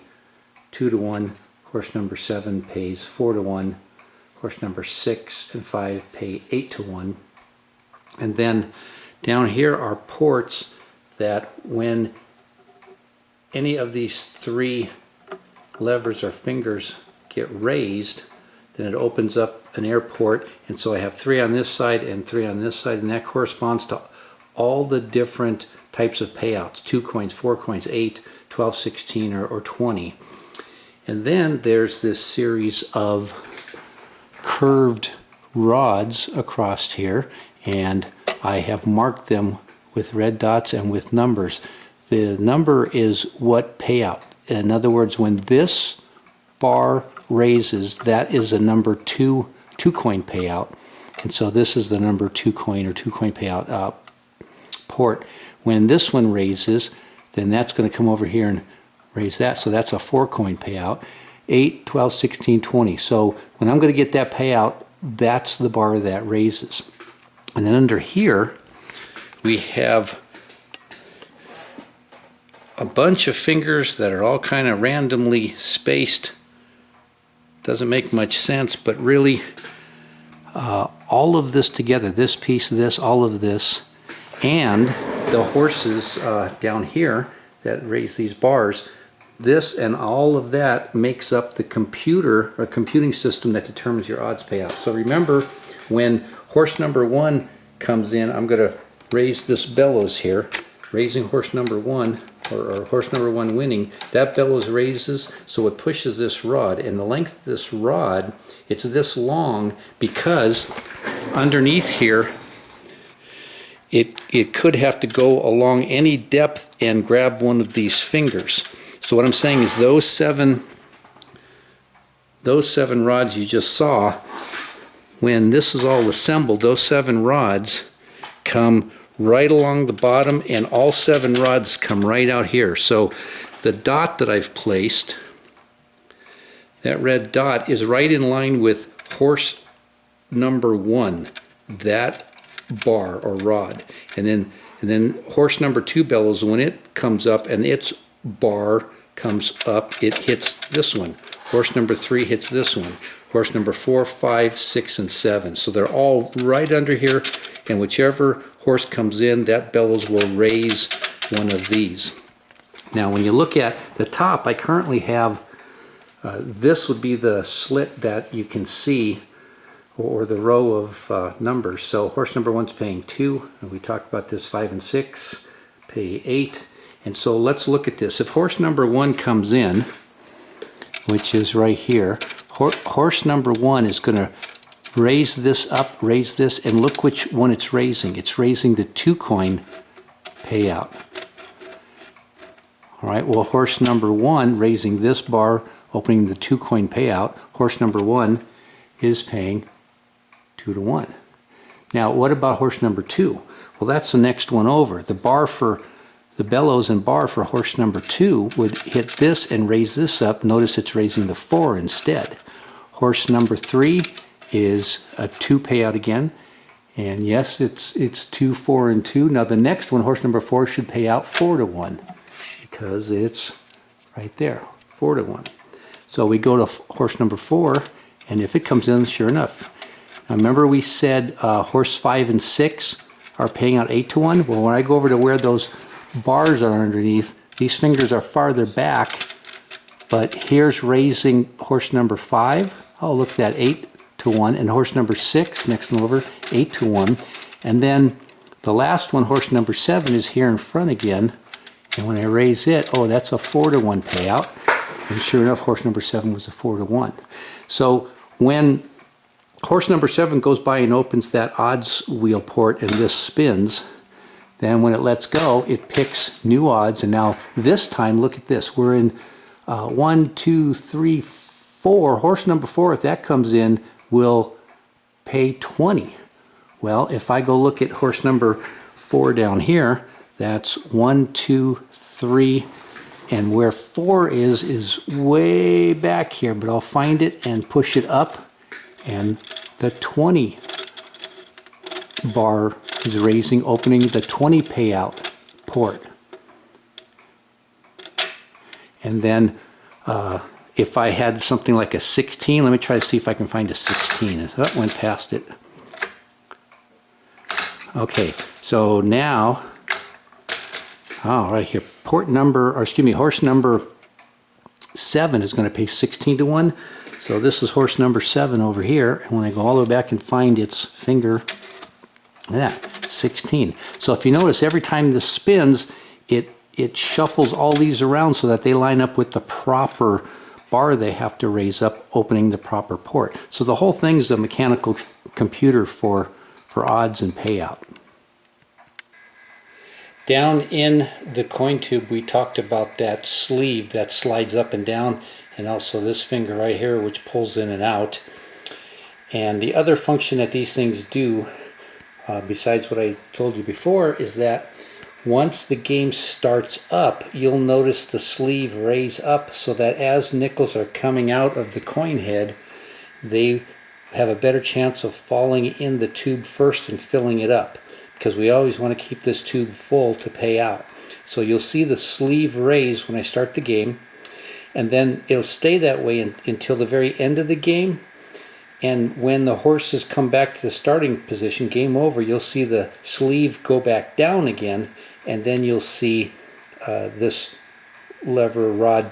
2 to 1, horse number 7 pays 4 to 1, horse number 6 and 5 pay 8 to 1. And then down here are ports that when any of these 3 levers or fingers get raised, then it opens up an air port, and so I have 3 on this side and 3 on this side, and that corresponds to all the different types of payouts: 2 coins, 4 coins, 8, 12, 16, or 20. And then there's this series of curved rods across here, and I have marked them with red dots and with numbers. The number is what payout. In other words, when this bar raises, that is a number two coin payout. And so this is the number 2 coin or 2 coin payout port. When this one raises, then that's going to come over here and raise that. So that's a 4 coin payout. 8, 12, 16, 20. So when I'm going to get that payout, that's the bar that raises. And then under here, we have a bunch of fingers that are all kind of randomly spaced. Doesn't make much sense, but really all of this together, this piece, this, all of this, and the horses down here that raise these bars, this and all of that makes up the computer or computing system that determines your odds payout. So remember, when horse number 1 comes in, I'm going to raise this bellows here, raising horse number 1, or horse number 1 winning. That bellows raises, so it pushes this rod, and the length of this rod, it's this long because underneath here it could have to go along any depth and grab one of these fingers. So what I'm saying is those seven rods you just saw, when this is all assembled, those 7 rods come right along the bottom, and all 7 rods come right out here. So the dot that I've placed, that red dot, is right in line with horse number 1, that bar or rod. And then horse number 2 bellows, when it comes up and its bar comes up, it hits this one. Horse number 3 hits this one. Horse number 4, 5, 6, and 7. So they're all right under here, and whichever horse comes in, that bellows will raise one of these. Now when you look at the top, I currently have, this would be the slit that you can see, or the row of numbers. So horse number 1's paying 2, and we talked about this, 5 and 6, pay 8. And so let's look at this. If horse number 1 comes in, which is right here, horse number 1 is going to raise this up, raise this, and look which one it's raising. It's raising the 2 coin payout. All right, well, horse number 1 raising this bar, opening the 2 coin payout, horse number 1 is paying 2 to 1. Now, what about horse number 2? Well, that's the next one over. The bar for the bellows and bar for horse number 2 would hit this and raise this up. Notice it's raising the 4 instead. Horse number 3 is a 2 payout again, and yes, it's 2, 4, and 2. Now the next one, horse number 4, should pay out 4 to 1 because it's right there, 4 to 1. So we go to horse number 4, and if it comes in, sure enough. Now remember we said horse 5 and 6 are paying out 8 to 1. Well, when I go over to where those bars are underneath, these fingers are farther back, but here's raising horse number 5. Oh, look at that, 8 to 1, and horse number 6, next one over, 8 to 1. And then the last one, horse number 7, is here in front again, and when I raise it, oh, that's a 4 to 1 payout. And sure enough, horse number 7 was a 4 to 1. So when horse number 7 goes by and opens that odds wheel port and this spins, then when it lets go, it picks new odds. And now this time, look at this. We're in 1, 2, 3, 4. Horse number 4, if that comes in, will pay 20. Well, if I go look at horse number 4 down here, that's 1, 2, 3, and where 4 is way back here, but I'll find it and push it up, and the 20 bar is raising, opening the 20 payout port. And then if I had something like a 16, let me try to see if I can find a 16. That went past it. Okay, so now, oh, right here, port number, or excuse me, horse number 7 is going to pay 16 to 1. So this is horse number 7 over here, and when I go all the way back and find its finger, look at that, 16. So if you notice, every time this spins, it it shuffles all these around so that they line up with the proper bar they have to raise up, opening the proper port. So the whole thing's a mechanical computer for odds and payout. Down in the coin tube, we talked about that sleeve that slides up and down, and also this finger right here which pulls in and out. And the other function that these things do, besides what I told you before, is that once the game starts up, you'll notice the sleeve raise up so that as nickels are coming out of the coin head, they have a better chance of falling in the tube first and filling it up, because we always want to keep this tube full to pay out. So you'll see the sleeve raise when I start the game, and then it'll stay that way until the very end of the game. And when the horses come back to the starting position, game over, you'll see the sleeve go back down again, and then you'll see this lever rod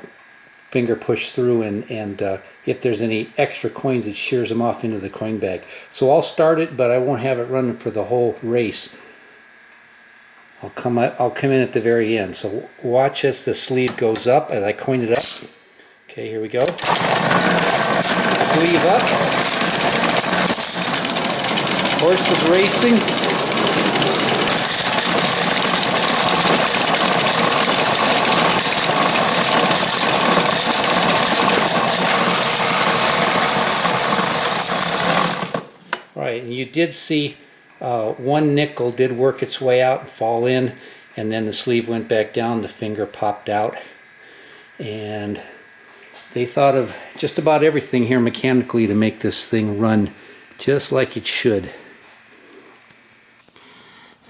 finger push through, and if there's any extra coins, it shears them off into the coin bag. So I'll start it, but I won't have it running for the whole race. I'll come in at the very end. So watch as the sleeve goes up as I coin it up. Okay, here we go. Sleeve up. Horse is racing. Right, and you did see one nickel did work its way out and fall in, and then the sleeve went back down, the finger popped out, and they thought of just about everything here mechanically to make this thing run just like it should.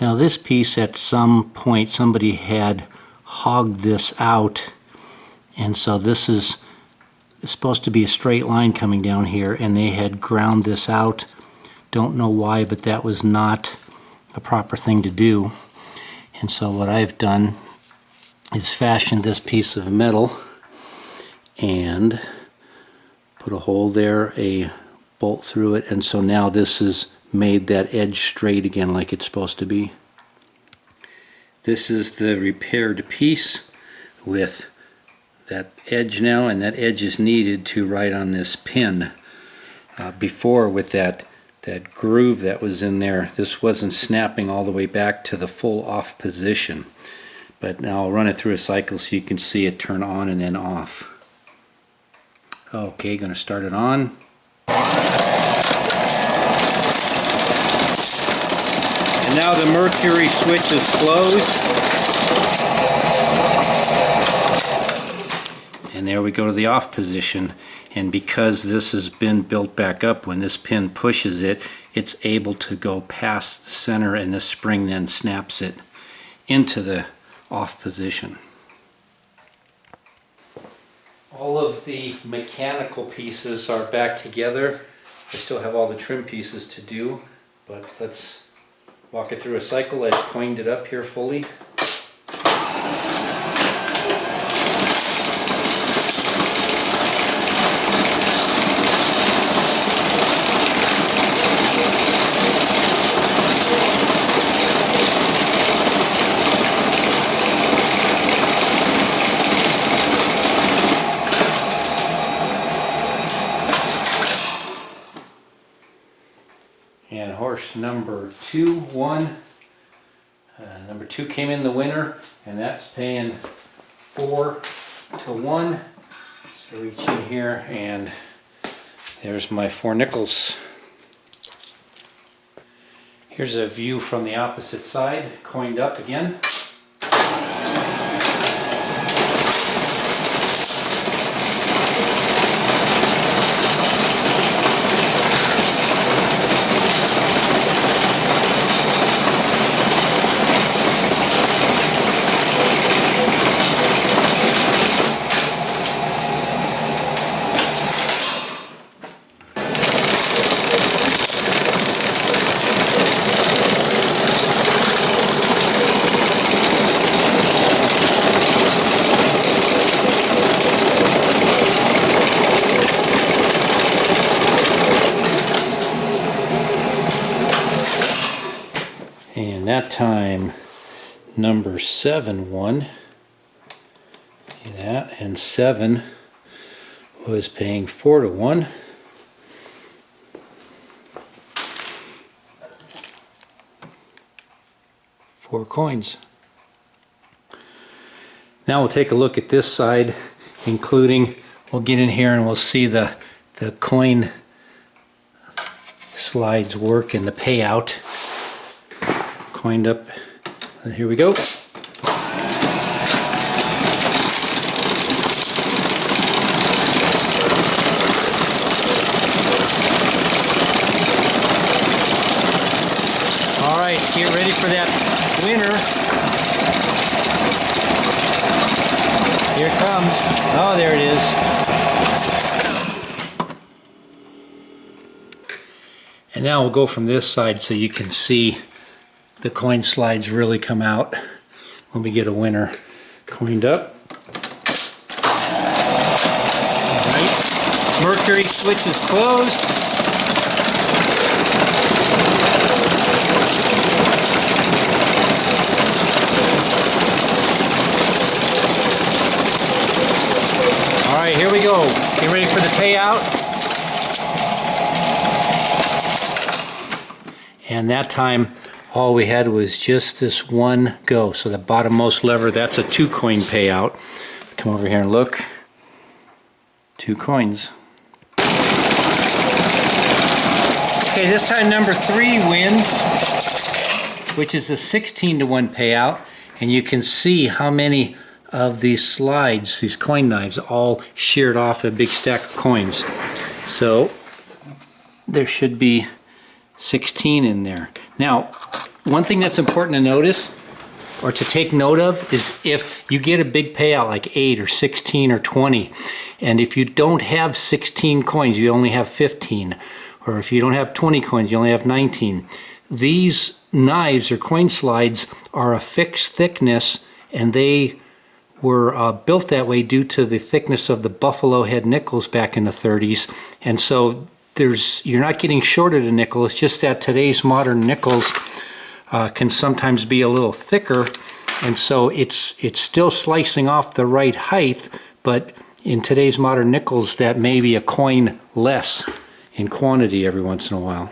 Now this piece, at some point somebody had hogged this out, and so this is supposed to be a straight line coming down here, and they had ground this out. Don't know why, but that was not a proper thing to do. And so what I've done is fashioned this piece of metal and put a hole there, a bolt through it, and so now this has made that edge straight again like it's supposed to be. This is the repaired piece with that edge now, and that edge is needed to ride on this pin. Before, with that groove that was in there, this wasn't snapping all the way back to the full off position. But now I'll run it through a cycle so you can see it turn on and then off. Okay, going to start it on. And now the mercury switch is closed. And there we go to the off position. And because this has been built back up, when this pin pushes it, it's able to go past the center, and the spring then snaps it into the off position. All of the mechanical pieces are back together. I still have all the trim pieces to do, but let's walk it through a cycle. I've coined it up here fully. And horse number 2 won. Number 2 came in the winner, and that's paying 4-1. So reach in here, and there's my 4 nickels. Here's a view from the opposite side, coined up again. And that time, number 7 won. See that? And 7 was paying 4 to 1. Four coins. Now we'll take a look at this side, including, we'll get in here and we'll see the coin slides work in the payout. Coined up. Here we go. All right, get ready for that winner. Here it comes. Oh, there it is. And now we'll go from this side so you can see the coin slides really come out when we get a winner coined up. All right. Mercury switch is closed. All right, here we go. Get ready for the payout. And that time, all we had was just this one go. So the bottommost lever, that's a 2 coin payout. Come over here and look. 2 coins. Okay, this time number 3 wins, which is a 16 to 1 payout. And you can see how many of these slides, these coin knives, all sheared off a big stack of coins. So there should be 16 in there. Now, one thing that's important to notice or to take note of is if you get a big payout like 8 or 16 or 20, and if you don't have 16 coins, you only have 15, or if you don't have 20 coins, you only have 19. These knives or coin slides are a fixed thickness, and they were built that way due to the thickness of the buffalo head nickels back in the 30s. And so you're not getting shorted a nickel. It's just that today's modern nickels can sometimes be a little thicker, and so it's still slicing off the right height, but in today's modern nickels that may be a coin less in quantity every once in a while.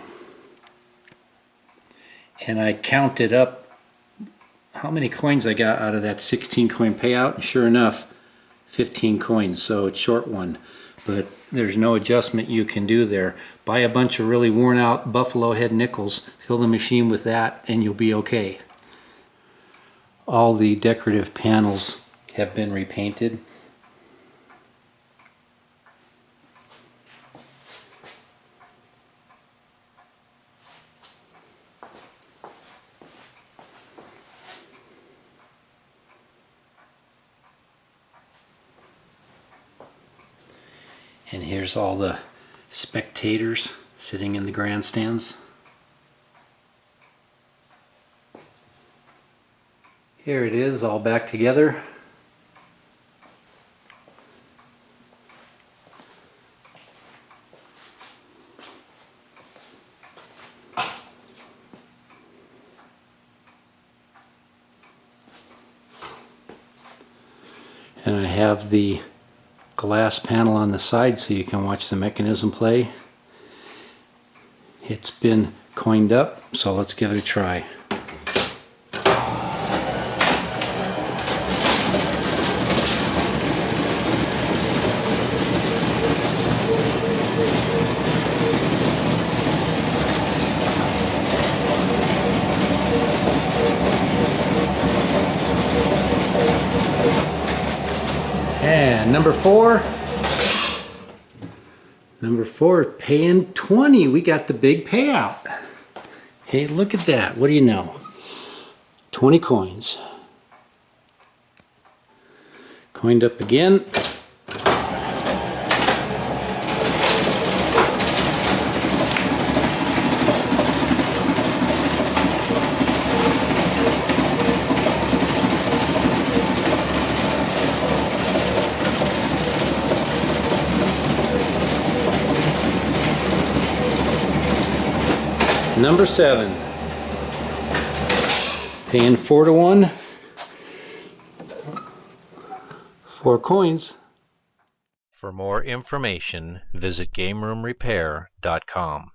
And I counted up how many coins I got out of that 16 coin payout, and sure enough, 15 coins, so it's short one. But there's no adjustment you can do there. Buy a bunch of really worn out buffalo head nickels, fill the machine with that, and you'll be okay. All the decorative panels have been repainted. And here's all the spectators sitting in the grandstands. Here it is, all back together. And I have the glass panel on the side so you can watch the mechanism play. It's been coined up, so let's give it a try. And number 4 paying 20. We got the big payout. Hey, look at that. What do you know? 20 coins. Coined up again. Number 7, paying 4 to 1, 4 coins. For more information, visit GameRoomRepair.com.